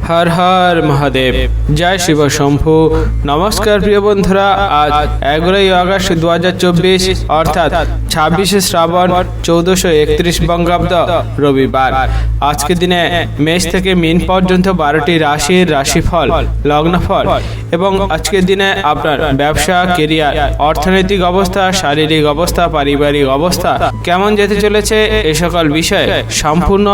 হর হর মহাদেব। জয় শিব শম্ভু। নমস্কার প্রিয় বন্ধুরা, আজ 11ই আগস্ট 2024 অর্থাৎ 26শে শ্রাবণ 1431 বঙ্গাব্দ রবিবার। আজকের দিনে মেষ থেকে মীন পর্যন্ত 12টি রাশির রাশিফল, লগ্নফল এবং আজকের দিনে আপনার ব্যবসা, কেরিয়ার, অর্থনৈতিক অবস্থা, শারীরিক অবস্থা, পারিবারিক অবস্থা কেমন যেতে চলেছে এই সকল বিষয়ে সম্পূর্ণ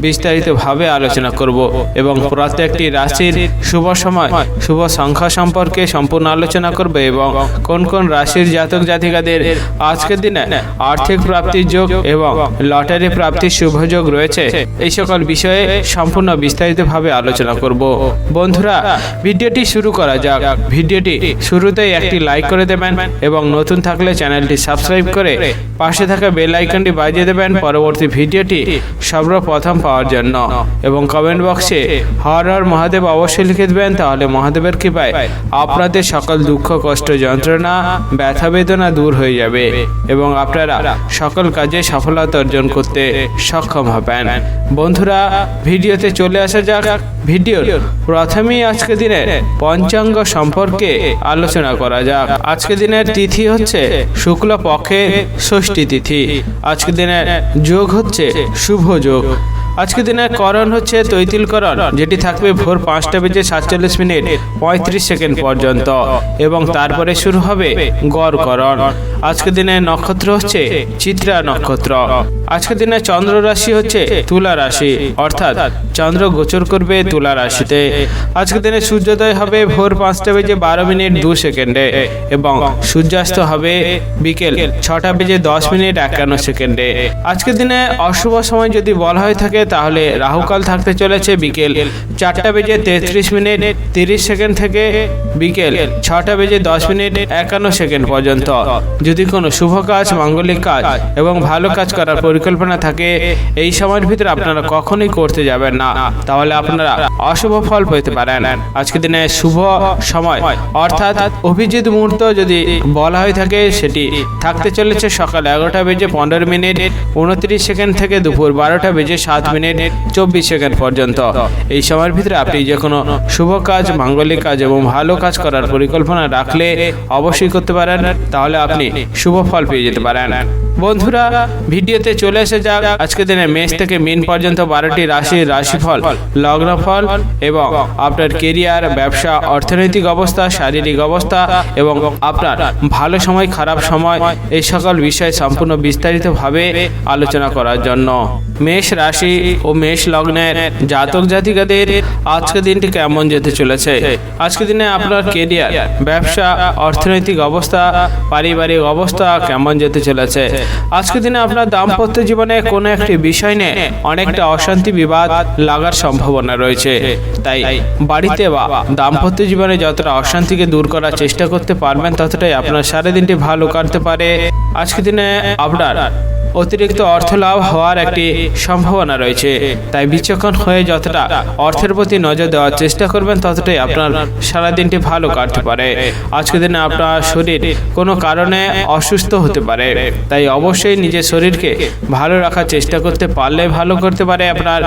বিস্তারিতভাবে আলোচনা করব এবং প্রত্যেকটি রাশির শুভ সময়, শুভ সংখ্যা সম্পর্কে সম্পূর্ণ আলোচনা করব এবং কোন কোন রাশির জাতক জাতিকাদের আজকের দিনে আর্থিক প্রাপ্তির যোগ এবং লটারি প্রাপ্তির শুভ যোগ রয়েছে এই সকল বিষয়ে সম্পূর্ণ বিস্তারিতভাবে আলোচনা করব। বন্ধুরা, ভিডিওটি শুরু করা যাক। ভিডিওটি শুরুতেই একটি লাইক করে দেবেন এবং নতুন থাকলে চ্যানেলটি সাবস্ক্রাইব করে পাশে থাকা বেল আইকনটি বাজিয়ে দেবেন পরবর্তী ভিডিওটি সর্বপ্রথম পাওয়ার জন্য। এবং কমেন্ট বক্সে হর হর মহাদেব অবশ্যই লিখে দেবেন, তাহলে মহাদেবের কৃপায় আপনাদের সকল দুঃখ, কষ্ট, যন্ত্রণা, ব্যথা বেদনা দূর হয়ে যাবে এবং আপনারা সকল কাজে সফলতা অর্জন করতে সক্ষম হবেন। বন্ধুরা, ভিডিওতে চলে আসা যাক। ভিডিওর প্রথমেই আজকে দিনের পঞ্চাঙ্গ সম্পর্কে আলোচনা করা যাক। আজকে দিনের তিথি হচ্ছে শুক্ল পক্ষে ষষ্ঠী তিথি। আজকে দিনের যোগ হচ্ছে শুভ যোগ। আজকে দিনের করণ হচ্ছে তৈতিলকরণ, যেটি থাকবে ভোর 5:47:35 পর্যন্ত এবং তারপরে শুরু হবে গড়করণ। আজকে দিনের নক্ষত্র হচ্ছে চিত্রা নক্ষত্র। আজকে দিনে চন্দ্র রাশি হচ্ছে তুলা রাশি, অর্থাৎ চন্দ্র গোচর করবে তুলা রাশিতে। আজকে দিনে সূর্যোদয় হবে ভোর 5:12:02 এবং সূর্যাস্ত হবে বিকেল 6:10:51। আজকে দিনে অশুভ সময় যদি বলা হয়ে থাকে তাহলে রাহুকাল থাকতে চলেছে বিকেল 4:33:30 থেকে বিকেল 6:10:51 পর্যন্ত। যদি কোনো শুভ কাজ, মাঙ্গলিক কাজ এবং ভালো কাজ করার পরিকল্পনা থাকে এই সময়ের ভিতরে আপনারা কখনোই করতে যাবেন না, তাহলে আপনারা অশুভ ফল পেতে পারেন। আজকে দিনে শুভ সময় অর্থাৎ অভিজিৎ মুহূর্ত যদি বলা হয়ে থাকে সেটি থাকতে চলেছে সকাল 11:15:29 থেকে দুপুর 12:07:24 পর্যন্ত। এই সময়ের ভিতরে আপনি যে কোনো শুভ কাজ, মাঙ্গলিক কাজ এবং ভালো কাজ করার পরিকল্পনা রাখলে অবশ্যই করতে পারেন, তাহলে আপনি শুভ ফল পেয়ে যেতে পারেন। বন্ধুরা, ভিডিওতে চলে এসে যাক আজকে দিনে মেষ থেকে মীন পর্যন্ত 12টি রাশির রাশিফল, লগ্নফল এবং আপনার কেরিয়ার, ব্যবসা, অর্থনৈতিক অবস্থা, শারীরিক অবস্থা এবং আপনার ভালো সময়, খারাপ সময় এই সকল বিষয়ে সম্পূর্ণ বিস্তারিতভাবে আলোচনা করার জন্য। মেষ রাশি ও মেষ লগ্নের জাতক জাতিকাদের আজকের দিনটি কেমন যেতে চলেছে। আজকে দিনে আপনার কেরিয়ার, ব্যবসা, অর্থনৈতিক অবস্থা, পারিবারিক অবস্থা কেমন যেতে চলেছে। আজকের দিনে আপনার দাম্পত্য জীবনে কোনো একটি বিষয় নিয়ে অনেকটা অশান্তি, বিবাদ লাগার সম্ভাবনা রয়েছে। তাই বাড়িতে বা দাম্পত্য জীবনে যতটা অশান্তিকে দূর করার চেষ্টা করতে পারবেন ততটাই আপনার সারাদিনটি ভালো কাটতে পারে। আজকের দিনে আপনার অতিরিক্ত অর্থ লাভ হওয়ার একটি সম্ভাবনা রয়েছে, তাই বিচক্ষণ হয়ে যতটা অর্থের প্রতি নজর দেওয়ার চেষ্টা করবেন ততটাই আপনার সারাদিনটি ভালো কাটতে পারে। আজকের দিনে আপনার শরীর কোনো কারণে অসুস্থ হতে পারে, তাই অবশ্যই নিজের শরীরকে ভালো রাখার চেষ্টা করতে পারলে ভালো করতে পারে। আপনার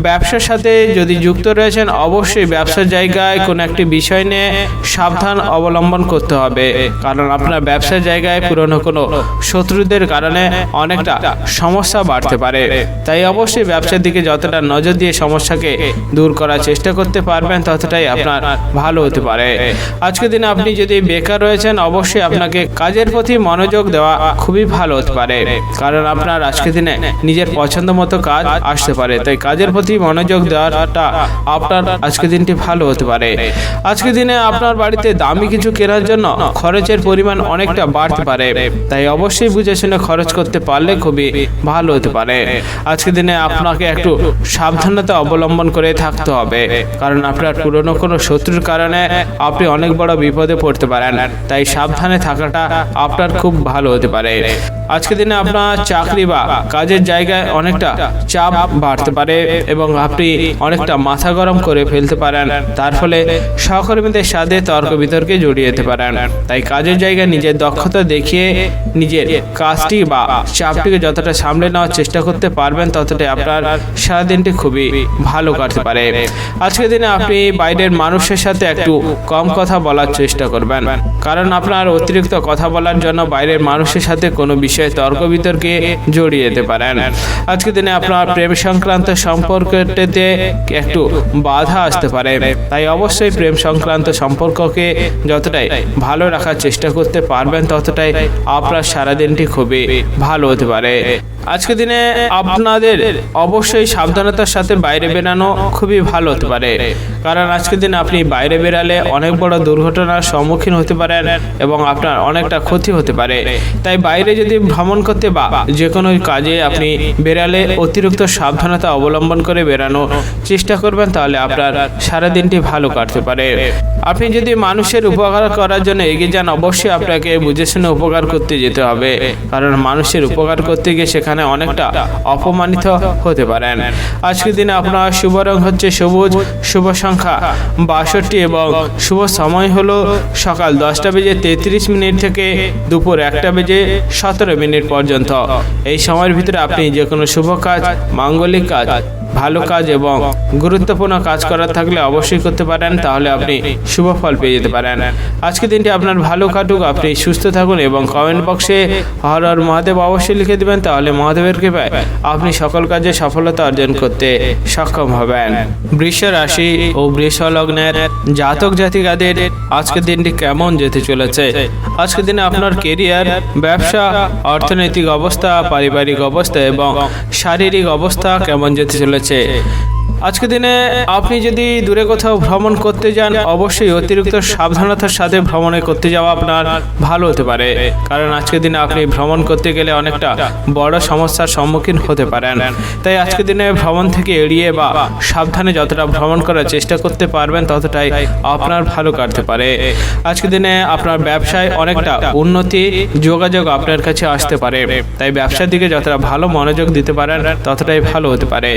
ব্যবসার সাথে যদি যুক্ত রয়েছেন অবশ্যই ব্যবসার জায়গায় কোনো একটি বিষয় নিয়ে সাবধান অবলম্বন করতে হবে, কারণ আপনার ব্যবসার জায়গায় পুরনো কোনো শত্রুদের কারণে অনেকটা সমস্যা বাড়তে পারে। তাই অবশ্যই ব্যবসার দিকে যতটা নজর দিয়ে সমস্যাকে দূর করার চেষ্টা করতে পারবেন ততটাই আপনার ভালো হতে পারে। আজকের দিনে আপনি যদি বেকার রয়েছেন অবশ্যই আপনাকে কাজের প্রতি মনোযোগ দেওয়া খুবই ভালো হতে পারে, কারণ আপনার আজকের দিনে নিজের পছন্দ মতো কাজ আসতে পারে, তাই কাজের প্রতি মনোযোগ দেওয়াটা আপনার আজকের দিনটি ভালো হতে পারে। আজকের দিনে আপনার বাড়িতে দামি কিছু কেনার জন্য খরচের পরিমাণ অনেকটা বাড়তে পারে, তাই অবশ্যই বুঝে শুনে খরচ করতে পারলে খুবই ভালো হতে পারে। আজকের দিনে আপনাকে একটু সাবধানতা অবলম্বন করে থাকতে হবে, কারণ আপনার পুরনো কোনো শত্রুর কারণে আপনি অনেক বড় বিপদে পড়তে পারেন, তাই সাবধানে থাকাটা আপনার খুব ভালো হতে পারে। আজকের দিনে আপনার চাকরি বা কাজের জায়গায় অনেকটা চাপ বাড়তে পারে এবং আপনি অনেকটা মাথা গরম করে ফেলতে পারেন, তার ফলে সহকর্মীদের সাথে তর্ক বিতর্কে জড়িয়ে যেতে পারেন। তাই কাজের জায়গায় নিজের দক্ষতা দেখিয়ে নিজের কাজটি বা চাপটি চাপটিকে যতটা সামলে নেওয়ার চেষ্টা করতে পারবেন ততটাই আপনার সারাদিনটি খুবই ভালো কাটতে পারে। আজকের দিনে আপনি বাইরের মানুষের সাথে একটু কম কথা বলার চেষ্টা করবেন, কারণ আপনার অতিরিক্ত কথা বলার জন্য বাইরের মানুষের সাথে কোনো বিষয়ে তর্ক বিতর্কে জড়িয়ে যেতে পারেন। আজকের দিনে আপনার প্রেম সংক্রান্ত সম্পর্কটিতে একটু বাধা আসতে পারে, তাই অবশ্যই প্রেম সংক্রান্ত সম্পর্ককে যতটাই ভালো রাখার চেষ্টা করতে পারবেন ততটাই আপনার সারাদিনটি খুবই ভালো হতে পারে। আজকের দিনে আপনাদের অবশ্যই সাবধানতার সাথে বাইরে বেরানো খুবই ভালো হতে পারে, কারণ আজকের দিনে আপনি বাইরে বেরালে অনেক বড় দুর্ঘটনার সম্মুখীন হতে পারেন এবং আপনার অনেকটা ক্ষতি হতে পারে। তাই বাইরে যদি ভ্রমণ করতে বা যে কোনো কাজে আপনি বেরালে অতিরিক্ত সাবধানতা অবলম্বন করে বেরানোর চেষ্টা করবেন, তাহলে আপনার সারাদিনটি ভালো কাটতে পারে। আপনি যদি মানুষের উপকার করার জন্য এগিয়ে যান, অবশ্যই আপনাকে বুঝে শুনে উপকার করতে যেতে হবে, কারণ মানুষের উপকার করতে গিয়ে সেখানে অনেকটা অপমানিত হতে পারেন। আজকের দিনে আপনার শুভ রং হচ্ছে সবুজ, শুভ সংখ্যা 62 এবং শুভ সময় হলো সকাল 10:33 থেকে দুপুর 1:17 পর্যন্ত। এই সময়ের ভিতরে আপনি যে কোনো শুভ কাজ, মাঙ্গলিক কাজ, ভালো কাজ এবং গুরুত্বপূর্ণ কাজ করার থাকলে অবশ্যই করতে পারেন, তাহলে আপনি শুভ ফল পেয়ে যেতে পারেন। আজকের দিনটি আপনার ভালো কাটুক, আপনি সুস্থ থাকুন এবং কমেন্ট বক্সে হর হর মহাদেব অবশ্যই লিখে দেবেন, তাহলে মহাদেবের কৃপায় আপনি সকল কাজে সফলতা অর্জন করতে সক্ষম হবেন। বৃষ রাশি ও বৃষ লগ্নের জাতক জাতিকাদের আজকের দিনটি কেমন যেতে চলেছে? আজকের দিনে আপনার কেরিয়ার, ব্যবসা, অর্থনৈতিক অবস্থা, পারিবারিক অবস্থা এবং শারীরিক অবস্থা কেমন যেতে চলেছে? আজকের দিনে আপনি যদি দূরে কোথাও ভ্রমণ করতে যান, অবশ্যই অতিরিক্ত সাবধানতার সাথে ভ্রমণে করতে যাওয়া আপনার ভালো হতে পারে, কারণ আজকের দিনে আপনি ভ্রমণ করতে গেলে অনেকটা বড় সমস্যার সম্মুখীন হতে পারেন। তাই আজকের দিনে ভ্রমণ থেকে এড়িয়ে বা সাবধানে যতটা ভ্রমণ করার চেষ্টা করতে পারবেন ততটাই আপনার ভালো কাটতে পারে। আজকের দিনে আপনার ব্যবসায় অনেকটা উন্নতি, যোগাযোগ আপনার কাছে আসতে পারে, তাই ব্যবসার দিকে যতটা ভালো মনোযোগ দিতে পারেন ততটাই ভালো হতে পারে।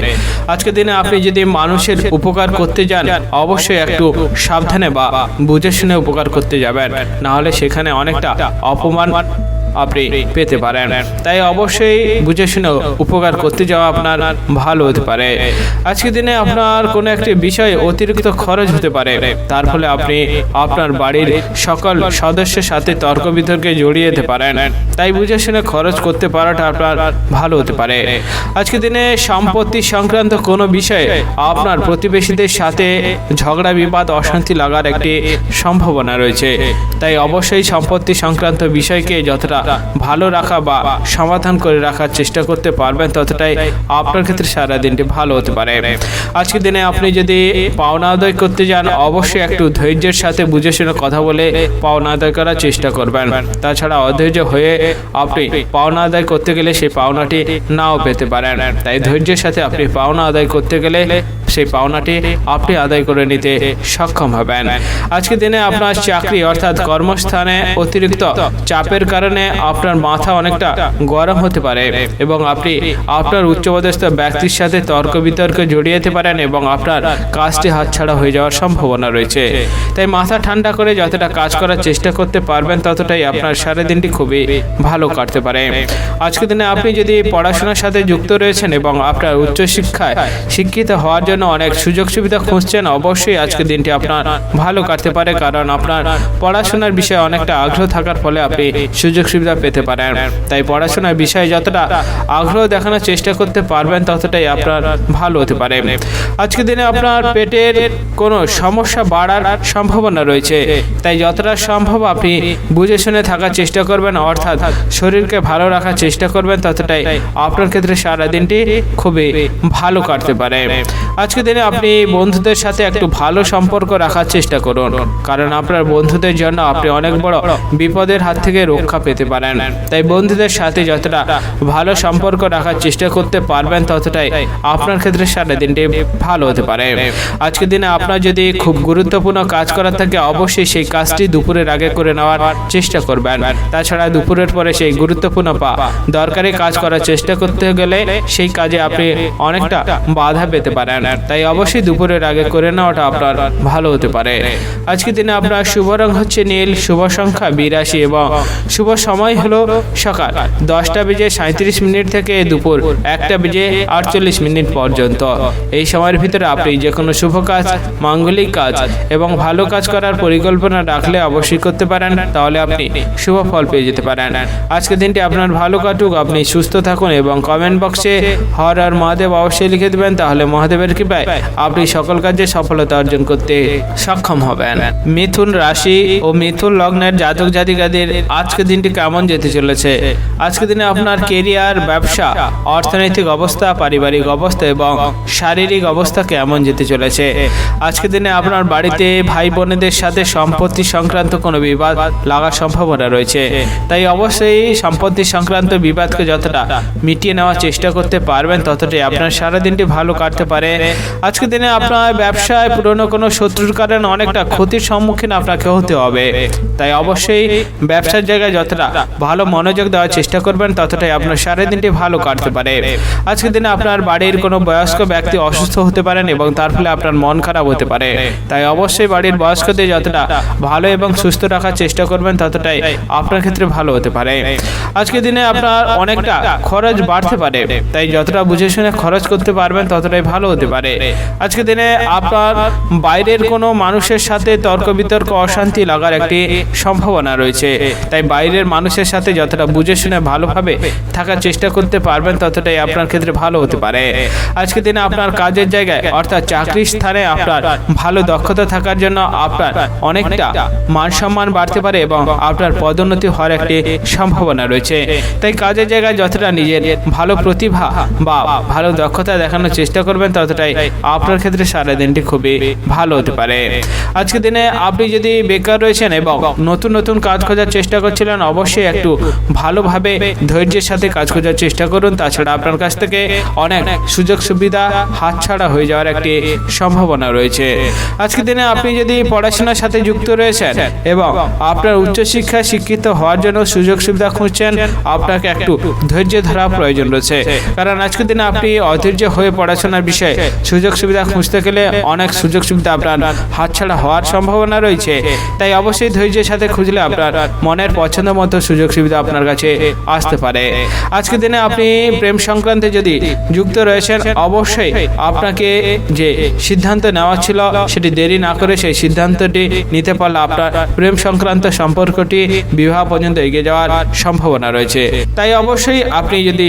আজকের দিনে আপনি যদি মানুষের উপকার করতে যান, অবশ্যই একটু সাবধানে বা বুঝে শুনে উপকার করতে যাবেন, না হলে সেখানে অনেকটা অপমান আপনি পেতে পারেন। তাই অবশ্যই বুঝে শুনে উপকার করতে যাওয়া আপনার ভালো হতে পারে। আজকের দিনে আপনার কোনো একটি বিষয়ে অতিরিক্ত খরচ হতে পারে, তার ফলে আপনি আপনার বাড়ির সকল সদস্যের সাথে তর্ক বিতর্কে জড়িয়ে যেতে পারেন, তাই বুঝে শুনে খরচ করতে পারাটা আপনার ভালো হতে পারে। আজকের দিনে সম্পত্তি সংক্রান্ত কোনো বিষয়ে আপনার প্রতিবেশীদের সাথে ঝগড়া, বিবাদ, অশান্তি লাগার একটি সম্ভাবনা রয়েছে, তাই অবশ্যই সম্পত্তি সংক্রান্ত বিষয়কে যতটা ভালো রাখা বা সমাধান করে রাখার চেষ্টা করতে পারবেন ততটাই আপনার ক্ষেত্রে সারা দিনটি ভালো হতে পারে। আজকের দিনে আপনি যদি পাওনা আদায় করতে যান, অবশ্যই একটু ধৈর্যের সাথে বুঝে শুনে কথা বলে পাওনা আদায় করার চেষ্টা করবেন, তাছাড়া অধৈর্য হয়ে আপনি পাওনা আদায় করতে গেলে সেই পাওনাটি নাও পেতে পারেন। তাই ধৈর্যের সাথে আপনি পাওনা আদায় করতে গেলে সেই পাওনাটি আপনি আদায় করে নিতে সক্ষম হবেন। আজকের দিনে আপনার চাকরি অর্থাৎ কর্মস্থানে অতিরিক্ত চাপের কারণে আপনার মাথা অনেকটা গরম হতে পারে এবং আপনি আপনার উচ্চপদস্থ ব্যক্তির সাথে তর্ক বিতর্কে জড়িয়ে যেতে পারেন এবং আপনার কাজটি হাতছাড়া হয়ে যাওয়ার সম্ভাবনা রয়েছে। তাই মাথা ঠান্ডা করে যতটা কাজ করার চেষ্টা করতে পারবেন ততটাই আপনার সারা দিনটি খুবই ভালো কাটতে পারে। আজকের দিনে আপনি যদি পড়াশোনার সাথে যুক্ত রয়েছেন এবং আপনার উচ্চশিক্ষায় শিক্ষিত হওয়ার জন্য অনেক সুযোগ সুবিধা খুঁজছেন, অবশ্যই আজকের দিনটি আপনার ভালো কাটতে পারে, কারণ আপনার পড়াশোনার বিষয়ে অনেকটা আগ্রহ থাকার ফলে আপনি সুযোগ সুবিধা পেতে পারেন। তাই পড়াশোনার বিষয়ে যতটা আগ্রহ দেখানোর চেষ্টা করতে পারবেন ততটাই আপনার ভালো হতে পারে। আজকের দিনে আপনার পেটের কোনো সমস্যা বাড়ার সম্ভাবনা রয়েছে, তাই যতটা সম্ভব আপনি বুঝে শুনে থাকার চেষ্টা করবেন, অর্থাৎ শরীরকে ভালো রাখার চেষ্টা করবেন, ততটাই আপনার ক্ষেত্রে সারা দিনটি খুবই ভালো কাটতে পারে। আজকের দিনে আপনি বন্ধুদের সাথে একটু ভালো সম্পর্ক রাখার চেষ্টা করুন, কারণ আপনার বন্ধুদের জন্য আপনি অনেক বড় বিপদের হাত থেকে রক্ষা পেতে পারেন। তাই বন্ধুদের সাথে যতটা ভালো সম্পর্ক রাখার চেষ্টা করতে পারবেন ততটাই আপনার ক্ষেত্রে সারা দিনটি ভালো হতে পারে। আজকের দিনে আপনার যদি খুব গুরুত্বপূর্ণ কাজ করার থাকে, অবশ্যই সেই কাজটি দুপুরের আগে করে নেওয়ার চেষ্টা করবেন। তাছাড়া দুপুরের পরে সেই গুরুত্বপূর্ণ দরকারি কাজ করার চেষ্টা করতে গেলে সেই কাজে আপনি অনেকটা বাধা পেতে পারেন, তাই অবশ্যই দুপুরের আগে করে নেওয়াটা আপনার ভালো হতে পারে। আজকের দিনে আপনার শুভ রং হচ্ছে নীল, শুভ সংখ্যা 82 এবং শুভ সময় সময় হলো সকাল 10:37 থেকে দুপুর 1:48 পর্যন্ত। এই সময়ের ভিতরে আপনি যে কোনো শুভ কাজ, মাঙ্গলিক কাজ এবং ভালো কাজ করার পরিকল্পনা রাখলে অবশ্যই করতে পারেন, তাহলে আপনি শুভ ফল পেয়ে যেতে পারেন। আজকের দিনটি আপনার ভালো কাটুক, আপনি সুস্থ থাকুন এবং কমেন্ট বক্সে হর আর মহাদেব অবশ্যই লিখে দেবেন, তাহলে মহাদেবের কৃপায় আপনি সকল কাজে সফলতা অর্জন করতে সক্ষম হবেন। মিথুন রাশি ও মিথুন লগ্নের জাতক জাতিকাদের আজকের দিনটি কেমন যেতে চলেছে? আজকের দিনে আপনার কেরিয়ার, ব্যবসা, অর্থনৈতিক অবস্থা, পারিবারিক অবস্থা এবং শারীরিক অবস্থা কেমন যেতে চলেছে? আজকের দিনে আপনার বাড়িতে ভাই বোনেদের সাথে সম্পত্তি সংক্রান্ত কোনো বিবাদ লাগার সম্ভাবনা রয়েছে, তাই অবশ্যই সম্পত্তি সংক্রান্ত বিবাদকে যতটা মিটিয়ে নেওয়ার চেষ্টা করতে পারবেন ততটাই আপনার সারাদিনটি ভালো কাটতে পারে। আজকের দিনে আপনার ব্যবসায় পুরনো কোনো শত্রুর কারণে অনেকটা ক্ষতির সম্মুখীন আপনাকে হতে হবে, তাই অবশ্যই ব্যবসার জায়গায় যতটা ভালো মনোযোগ দেওয়ার চেষ্টা করবেন ততটাই আপনার সারাদিনটি ভালো কাটতে পারে। আজকের দিনে আপনার বাড়ির কোনো বয়স্ক ব্যক্তি অসুস্থ হতে পারেন এবং তার ফলে আপনার মন খারাপ হতে পারে, তাই অবশ্যই বাড়ির বয়স্কদের যতটা ভালো এবং সুস্থ রাখার চেষ্টা করবেন ততটাই আপনার ক্ষেত্রে ভালো হতে পারে। আজকের দিনে আপনার অনেকটা খরচ বাড়তে পারে, তাই যতটা বুঝে শুনে খরচ করতে পারবেন ততটাই ভালো হতে পারে। আজকের দিনে আপনার বাইরের কোনো মানুষের সাথে তর্ক বিতর্ক, অশান্তি লাগার একটি সম্ভাবনা রয়েছে, তাই বাইরের মানুষের সাথে যতটা বুঝে শুনে ভালোভাবে থাকার চেষ্টা করতে পারবেন ততটাই আপনার ক্ষেত্রে ভালো হতে পারে। আজকের দিনে আপনার কাজের জায়গায় অর্থাৎ চাকরির স্থানে আপনার ভালো দক্ষতা থাকার জন্য আপনার অনেকটা মান সম্মান বাড়তে পারে এবং আপনার পদোন্নতি হওয়ার একটি সম্ভাবনা রয়েছে, তাই কাজের জায়গায় যতটা নিজের ভালো প্রতিভা বা ভালো দক্ষতা দেখানোর চেষ্টা করবেন ততটাই আপনার ক্ষেত্রে সারা দিনটি খুবই ভালো হতে পারে। আজকের দিনে আপনি যদি বেকার রয়েছেন এবং নতুন নতুন কাজ খোঁজার চেষ্টা করছিলেন, অবশ্যই একটু ভালোভাবে ধৈর্যের সাথে কাজ খোঁজার চেষ্টা করুন, তাছাড়া আপনার কাছ থেকে অনেক সুযোগ সুবিধা হাতছাড়া হয়ে যাওয়ার একটি সম্ভাবনা রয়েছে। আজকের দিনে আপনি যদি পড়াশোনার সাথে যুক্ত রয়েছেন এবং আপনার উচ্চশিক্ষায় শিক্ষিত হওয়ার জন্য সুযোগ সুবিধা খুঁজছেন, আপনাকে একটু ধৈর্য ধরা প্রয়োজন রয়েছে, কারণ আজকের দিনে আপনি অধৈর্য হয়ে পড়াশোনার বিষয়ে সুযোগ সুবিধা খুঁজতে গেলে অনেক সুযোগ সুবিধা আপনার হাতছাড়া হওয়ার সম্ভাবনা রয়েছে, তাই অবশ্যই ধৈর্যের সাথে খুঁজলে আপনার মনের পছন্দ মতো সুযোগ সুবিধা আপনার কাছে আসতে পারে। আজকের দিনে আপনি প্রেম সংক্রান্তে যদি যুক্ত রয়েছেন, অবশ্যই আপনাকে যে সিদ্ধান্ত নেওয়া ছিল সেটি দেরি না করে সেই সিদ্ধান্তটি নিতে পারলে আপনার প্রেম সংক্রান্ত সম্পর্কটি বিবাহ পর্যন্ত এগিয়ে যাওয়ার সম্ভাবনা রয়েছে, তাই অবশ্যই আপনি যদি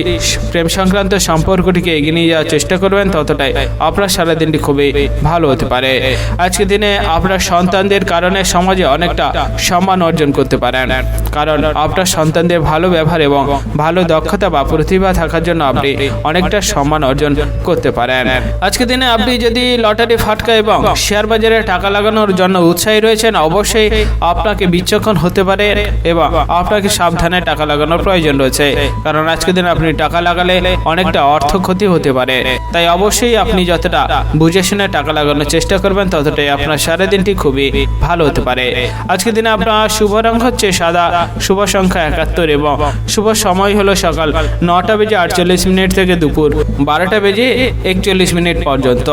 প্রেম সংক্রান্ত সম্পর্কটিকে এগিয়ে নিয়ে যাওয়ার চেষ্টা করবেন ততটাই আপনার সারাদিনটি খুবই ভালো হতে পারে। আজকের দিনে আপনার সন্তানদের কারণে সমাজে অনেকটা সম্মান অর্জন করতে পারেন, কারণ আপনার সন্তানদের ভালো ব্যবহার এবং ভালো দক্ষতা বা প্রতিভা থাকার জন্য আপনি অনেকটা সম্মান অর্জন করতে পারেন। আজকের দিনে আপনি যদি লটারি, ফাটকা এবং শেয়ার বাজারে টাকা লাগানোর জন্য উৎসাহী রয়েছেন, অবশ্যই আপনাকে বিচক্ষণ হতে পারে এবং আপনাকে সাবধানে টাকা লাগানোর প্রয়োজন রয়েছে, কারণ আজকের দিনে আপনি টাকা লাগালে অনেকটা অর্থ ক্ষতি হতে পারে, তাই অবশ্যই আপনি যতটা বুঝে শুনে টাকা লাগানোর চেষ্টা করবেন ততটাই আপনার সারাদিনটি খুবই ভালো হতে পারে। আজকের দিনে আপনার শুভ রং হচ্ছে সাদা, শুভ সংখ্যা 71 এবং শুভ সময় হলো সকাল 9:48 থেকে দুপুর 12:41 পর্যন্ত।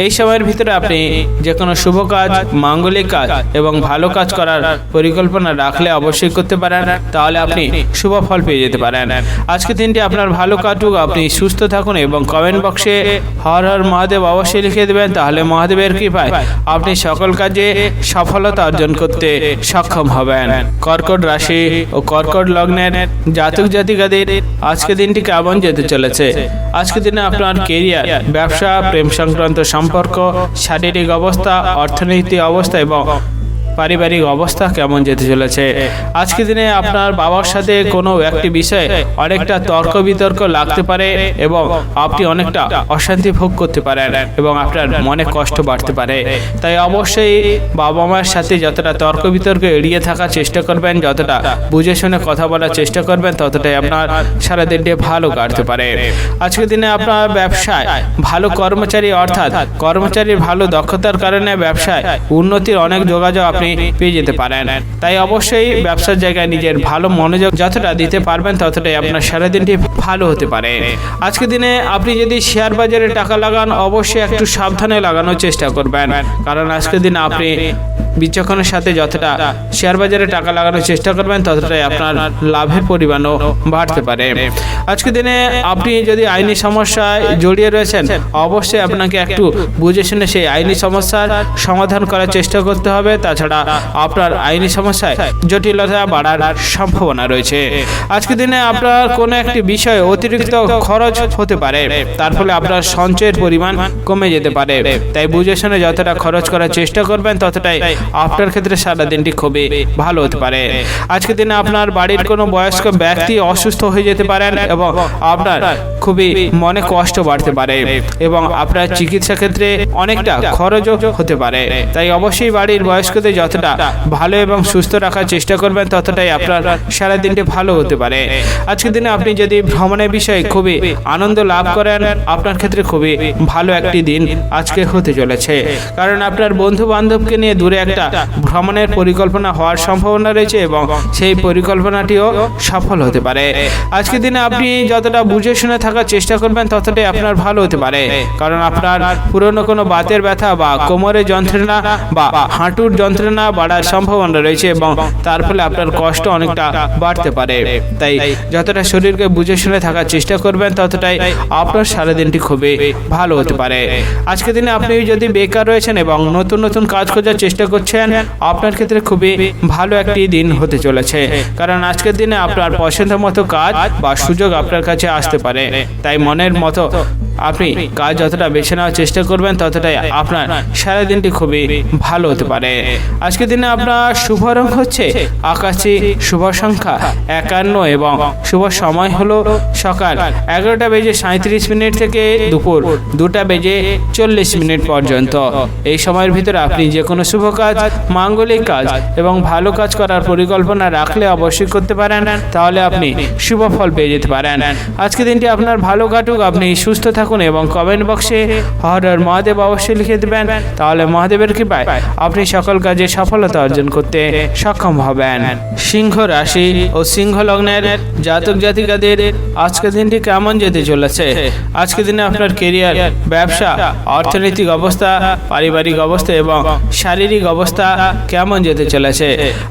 এই সময়ের ভিতরে আপনি যে কোনো শুভ কাজ, মাঙ্গলিক কাজ এবং ভালো কাজ করার পরিকল্পনা রাখলে অবশ্যই করতে পারেন, তাহলে আপনি শুভ ফল পেয়ে যেতে পারেন। আজকের দিনটি আপনার ভালো কাটুক, আপনি সুস্থ থাকুন এবং কমেন্ট বক্সে হর হর মহাদেব অবশ্যই লিখে দেবেন, তাহলে মহাদেবের কৃপায় আপনি সকল কাজে সফলতা অর্জন করতে সক্ষম হবেন। কর্কট রাশি ও কর্কট লগ্নের জাতক জাতিকাদের আজকের দিনটি কেমন যেতে চলেছে? আজকের দিনে আপনার কেরিয়ার, ব্যবসা, প্রেম সংক্রান্ত সম্পর্ক, শারীরিক অবস্থা, অর্থনৈতিক অবস্থা এবং পারিবারিক অবস্থা কেমন যেতে চলেছে? আজকের দিনে আপনার বাবার সাথে কোনো একটি বিষয়ে অনেকটা তর্ক বিতর্ক লাগতে পারে এবং আপনি অনেকটা অশান্তি ভোগ করতে পারেন এবং আপনার মনে কষ্ট বাড়তে পারে, তাই অবশ্যই বাবা মায়ের সাথে যতটা তর্ক বিতর্ক এড়িয়ে থাকার চেষ্টা করবেন, যতটা বুঝে শুনে কথা বলার চেষ্টা করবেন ততটাই আপনার সারাদিনটি ভালো কাটতে পারে। আজকের দিনে আপনার ব্যবসায় ভালো কর্মচারী অর্থাৎ কর্মচারীর ভালো দক্ষতার কারণে ব্যবসায় উন্নতির অনেক যোগাযোগ আপনি পেয়ে যেতে পারেন, তাই অবশ্যই ব্যবসার জায়গায় নিজের ভালো মনোযোগ যতটা দিতে পারবেন ততটাই আপনার সারাদিনটি ভালো হতে পারে। আজকের দিনে আপনি যদি শেয়ার বাজারে টাকা লাগান, অবশ্যই একটু সাবধানে লাগানোর চেষ্টা করবেন, কারণ আজকের দিনে আপনি বিচক্ষণের সাথে যতটা শেয়ার বাজারে টাকা লাগানোর চেষ্টা করবেন ততটাই আপনার লাভের পরিমাণও বাড়তে পারে। আজকের দিনে আপনি যদি আইনি সমস্যায় জড়িয়ে রয়েছেন, অবশ্যই আপনাকে একটু বুঝে শুনে সেই আইনি সমস্যার সমাধান করার চেষ্টা করতে হবে। তাছাড়া আপনার আইনি সমস্যায় জটিলতা বাড়ার সম্ভাবনা রয়েছে। আজকের দিনে আপনার কোনো একটি বিষয়ে অতিরিক্ত খরচ হতে পারে, তার ফলে আপনার সঞ্চয়ের পরিমাণ কমে যেতে পারে। তাই বুঝে শুনে যতটা খরচ করার চেষ্টা করবেন ততটাই আপনার ক্ষেত্রে সারা দিনটি খুবই ভালো হতে পারে। আজকের দিনে আপনার বাড়ির কোনো বয়স্ক ব্যক্তি অসুস্থ হয়ে যেতে পারেন এবং আপনার খুবই মনে কষ্ট বাড়তে পারে এবং আপনার চিকিৎসা ক্ষেত্রে অনেকটা খরচও হতে পারে। তাই অবশ্যই বাড়ির বয়স্কদের যতটা ভালো এবং সুস্থ রাখার চেষ্টা করবেন ততটাই আপনার সারা দিনটি ভালো হতে পারে। আজকের দিনে আপনি যদি ভ্রমণের বিষয়ে খুবই আনন্দ লাভ করেন, আপনার ক্ষেত্রে খুবই ভালো একটি দিন আজকে হতে চলেছে। কারণ আপনার বন্ধু বান্ধবকে নিয়ে দূরে একটা ভ্রমণের পরিকল্পনা হওয়ার সম্ভাবনা রয়েছে এবং সেই পরিকল্পনাটিও সফল হতে পারে। আজকের দিনে আপনি যতটা বুঝে শুনে থাকার চেষ্টা করবেন ততটাই আপনার ভালো হতে পারে। কারণ আপনার পুরনো কোনো বাতের ব্যথা বা কোমরের যন্ত্রণা বা হাঁটুর যন্ত্রণা বাড়ার সম্ভাবনা রয়েছে এবং তার ফলে আপনার কষ্ট অনেকটা বাড়তে পারে। তাই যতটা শরীরকে বুঝে শুনে থাকার চেষ্টা করবেন ততটাই আপনার সারাদিনটি খুবই ভালো হতে পারে। আজকের দিনে আপনি যদি বেকার রয়েছেন এবং নতুন নতুন কাজ খোঁজার চেষ্টা করছেন, আপনার ক্ষেত্রে খুবই ভালো একটি দিন হতে চলেছে। কারণ আজকের দিনে আপনার পছন্দ মতো কাজ বা সুযোগ আপনার কাছে আসতে পারে। তাই মনের মতো আপনি কাজ যতটা বেছে নেওয়ার চেষ্টা করবেন ততটাই আপনার সারাদিনটি খুবই ভালো হতে পারে। আজকের দিনে আপনার শুভ রং হচ্ছে আকাশী, শুভ সংখ্যা 51 এবং শুভ সময় হলো সকাল 11:37 থেকে দুপুর 2:40 পর্যন্ত। এই সময়ের ভিতরে আপনি যে কোনো শুভ কাজ, মাঙ্গলিক কাজ এবং ভালো কাজ করার পরিকল্পনা রাখলে অবশ্যই করতে পারেন, তাহলে আপনি শুভ ফল পেয়ে যেতে পারেন। আজকের দিনটি আপনার ভালো কাটুক, আপনি সুস্থ থাকুন এবং কমেন্ট বক্সে হর হর মহাদেব অবশ্যই লিখে দেবেন। তাহলে মহাদেবের কৃপায় আপনি সকল কাজে সফলতা অর্জন করতে সক্ষম হবেন। সিংহ রাশি ও সিংহ লগ্নের জাতক জাতিকাদের আজকের দিনটি কেমন যেতে চলেছে? আজকের দিনে আপনার কেরিয়ার, ব্যবসা, অর্থনৈতিক অবস্থা, পারিবারিক অবস্থা এবং শারীরিক অবস্থা কেমন যেতে চলেছে?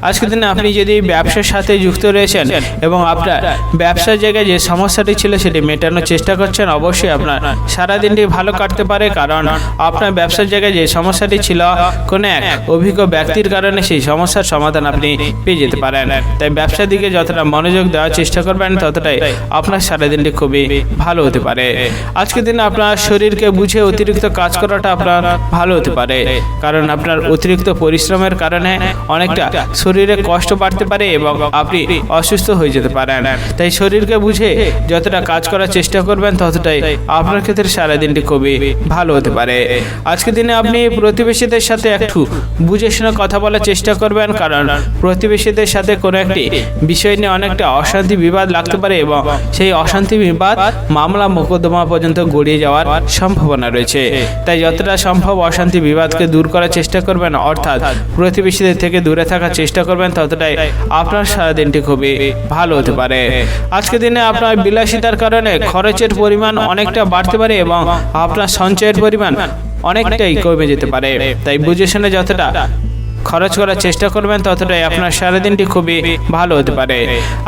আজকের দিনে আপনি যদি ব্যবসার সাথে যুক্ত রয়েছেন এবং আপনার ব্যবসার জায়গায় যে সমস্যাটি ছিল সেটি মেটানোর চেষ্টা করছেন, অবশ্যই আপনার সারাদিনটি ভালো কাটতে পারে। কারণ আপনার ব্যবসার জায়গায় যে সমস্যাটি ছিল, কোনো এক অভিজ্ঞ ব্যক্তির কারণে সেই সমস্যার সমাধান আপনি পেয়ে যেতে পারেন। তাই ব্যবসার দিকে যতটা মনোযোগ দেওয়ার চেষ্টা করবেন ততটাই আপনার সারাদিনটি খুবই ভালো হতে পারে। আজকের দিনে আপনার শরীরকে বুঝে অতিরিক্ত কাজ করাটা আপনার ভালো হতে পারে। কারণ আপনার অতিরিক্ত পরিশ্রমের কারণে অনেকটা শরীরে কষ্ট বাড়তে পারে এবং আপনি অসুস্থ হয়ে যেতে পারেন। তাই শরীরকে বুঝে যতটা কাজ করার চেষ্টা করবেন ততটাই আপনার ক্ষেত্রে সারাদিনটি খুবই ভালো হতে পারে। আজকের দিনে আপনি প্রতিবেশীদের সাথে একটু বুঝে শুনে কথা বলার চেষ্টা করবেন। কারণ প্রতিবেশীদের সাথে কোনো একটি বিষয় নিয়ে অনেকটা অশান্তি বিবাদ লাগতে পারে এবং সেই অশান্তি বিবাদ মামলা মোকদ্দমা পর্যন্ত গড়িয়ে যাওয়ার সম্ভাবনা রয়েছে। তাই যতটা সম্ভব অশান্তি বিবাদকে দূর করার চেষ্টা করবেন, অর্থাৎ প্রতিবেশীদের থেকে দূরে থাকার চেষ্টা করবেন, ততটাই আপনার সারাদিনটি খুবই ভালো হতে পারে। আজকের দিনে আপনার বিলাসিতার কারণে খরচের পরিমাণ অনেকটা বাড়তে পারে এবং আপনার সঞ্চয়ের পরিমাণ অনেকটাই কমে যেতে পারে। তাই বুঝে শুনে যতটা খরচ করার চেষ্টা করবেন ততটাই আপনার সারাদিনটি খুবই ভালো হতে পারে।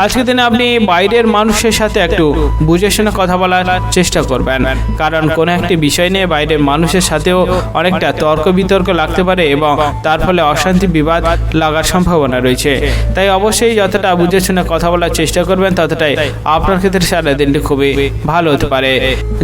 আজকের দিনে আপনি বাইরের মানুষের সাথে একটু বুঝে শুনে কথা বলার চেষ্টা করবেন। কারণ কোনো একটি বিষয় নিয়ে বাইরের মানুষের সাথেও অনেকটা তর্ক বিতর্ক লাগতে পারে এবং তার ফলে অশান্তি বিবাদ লাগার সম্ভাবনা রয়েছে। তাই অবশ্যই যতটা বুঝে শুনে কথা বলার চেষ্টা করবেন ততটাই আপনার ক্ষেত্রে সারাদিনটি খুবই ভালো হতে পারে।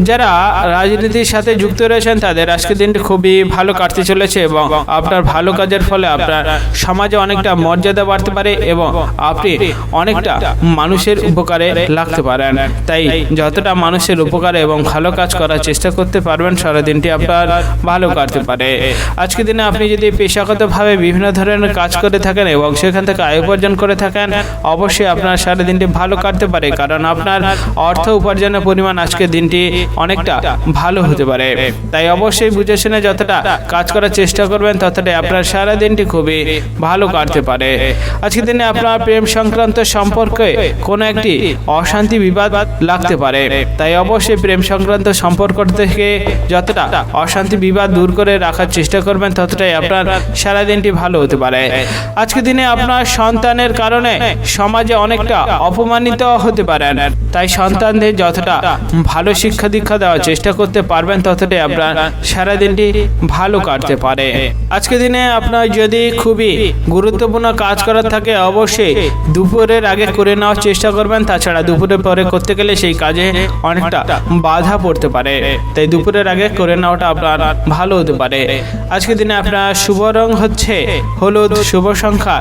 যারা রাজনীতির সাথে যুক্ত রয়েছেন তাদের আজকের দিনটি খুবই ভালো কাটতে চলেছে এবং আপনার ভালো কাজের ফলে আপনার সমাজে অনেকটা মর্যাদা বাড়তে পারে এবং আপনি অনেকটা মানুষের উপকারে লাগতে পারেন। তাই যতটা মানুষের উপকারে এবং ভালো কাজ করার চেষ্টা করতে পারবেন সারাদিনটি আপনার ভালো কাটতে পারে। আজকের দিনে আপনি যদি পেশাগতভাবে বিভিন্ন ধরনের কাজ করে থাকেন এবং সেখান থেকে আয় উপার্জন করে থাকেন, অবশ্যই আপনার সারাদিনটি ভালো কাটতে পারে। কারণ আপনার অর্থ উপার্জনের পরিমাণ আজকের দিনটি অনেকটা ভালো হতে পারে। তাই অবশ্যই বুঝে শুনে যতটা কাজ করার চেষ্টা করবেন ততটাই আপনার সারাদিনটি খুবই ভালো কাটতে পারে। আজকের দিনে আপনার প্রেম সংক্রান্ত সম্পর্কে কোনো একটি অশান্তি বিবাদ লাগতে পারে, তাই অবশ্যই প্রেম সংক্রান্ত সম্পর্ক থেকে যতটা অশান্তি বিবাদ দূর করে রাখার চেষ্টা করবেন ততটাই আপনার সারাদিনটি ভালো হতে পারে। আজকের দিনে আপনার সন্তানের কারণে সমাজে অনেকটা অপমানিত হতে পারেন, তাই সন্তানদের যতটা ভালো শিক্ষা দীক্ষা দেওয়ার চেষ্টা করতে পারবেন ততটাই আপনার সারাদিনটি ভালো কাটতে পারে। আজকের দিনে আপনার যদি খুবই গুরুত্বপূর্ণ কাজ করার থাকে অবশ্যই দুপুরের আগে করে নেওয়ার চেষ্টা করবেন, তাছাড়া দুপুরের পরে করতে গেলে সেই কাজে অনেকটা বাধা পড়তে পারে, তাই দুপুরের আগে করে নেওয়াটা আপনার ভালো হতে পারে। আজকের দিনে আপনার শুভ রং হচ্ছে হলুদ, শুভ সংখ্যা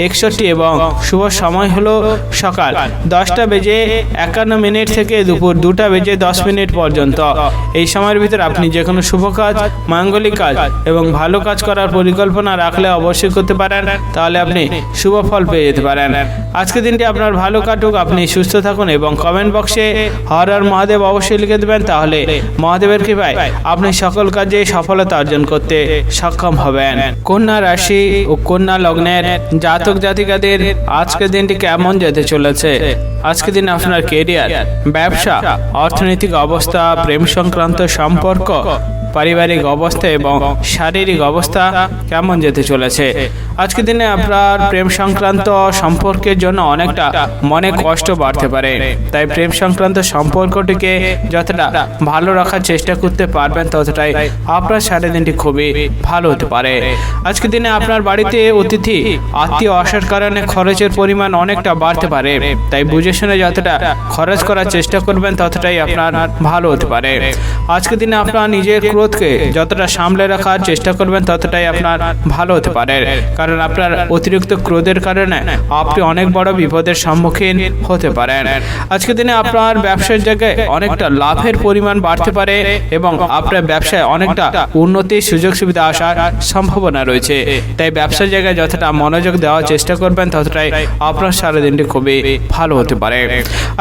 61 এবং শুভ সময় হলো সকাল 10:51 থেকে দুপুর 2:10 পর্যন্ত। এই সময়ের ভিতরে আপনি যে কোনো শুভ কাজ, মাঙ্গলিক কাজ এবং ভালো কাজ করার পরিকল্পনা রাখলে অবশ্যই করতে পারেন, তাহলে আপনি শুভ ফল পেয়ে যেতে পারেন। আজকের দিনটি আপনার ভালো কাটুক, আপনি সুস্থ থাকুন এবং কমেন্ট বক্সে হর হর মহাদেব অবশ্যই লিখে দেবেন, তাহলে মহাদেবের কৃপায় আপনি সকল কাজে সফলতা অর্জন করতে সক্ষম হবেন। কন্যা রাশি ও কন্যা লগ্নের জাতক জাতিকাদের আজকের দিনটি কেমন যেতে চলেছে? আজকের দিন আপনার কেরিয়ার, ব্যবসা, অর্থনৈতিক অবস্থা, প্রেম সংক্রান্ত সম্পর্ক, পারিবারিক অবস্থা এবং শারীরিক অবস্থা কেমন যেতে চলেছে? আজকের দিনে আপনার প্রেম সংক্রান্ত সম্পর্কের জন্য অনেকটা মনে কষ্ট বাড়তে পারে, তাই প্রেম সংক্রান্ত সম্পর্কটিকে যতটা ভালো রাখার চেষ্টা করতে পারবেন ততটাই আপনার সারাদিনটি খুবই ভালো হতে পারে। আজকের দিনে আপনার বাড়িতে অতিথি আত্মীয় আসার কারণে খরচের পরিমাণ অনেকটা বাড়তে পারে, তাই বুঝে শুনে যতটা খরচ করার চেষ্টা করবেন ততটাই আপনার ভালো হতে পারে। আজকের দিনে আপনার নিজের ক্রোধকে যতটা সামলে রাখার চেষ্টা করবেন ততটাই আপনার ভালো হতে পারে, কারণ আপনার অতিরিক্ত ক্রোধের কারণে আপনি অনেক বড় বিপদের সম্মুখীন হতে পারেন। আজকের দিনে আপনার ব্যবসার জায়গায় অনেকটা লাভের পরিমাণ বাড়তে পারে এবং আপনার ব্যবসায় অনেকটা উন্নতির সুযোগ সুবিধা আসার সম্ভাবনা রয়েছে, তাই ব্যবসার জায়গায় যতটা মনোযোগ দেওয়ার চেষ্টা করবেন ততটাই আপনার সারাদিনটি খুবই ভালো হতে পারে।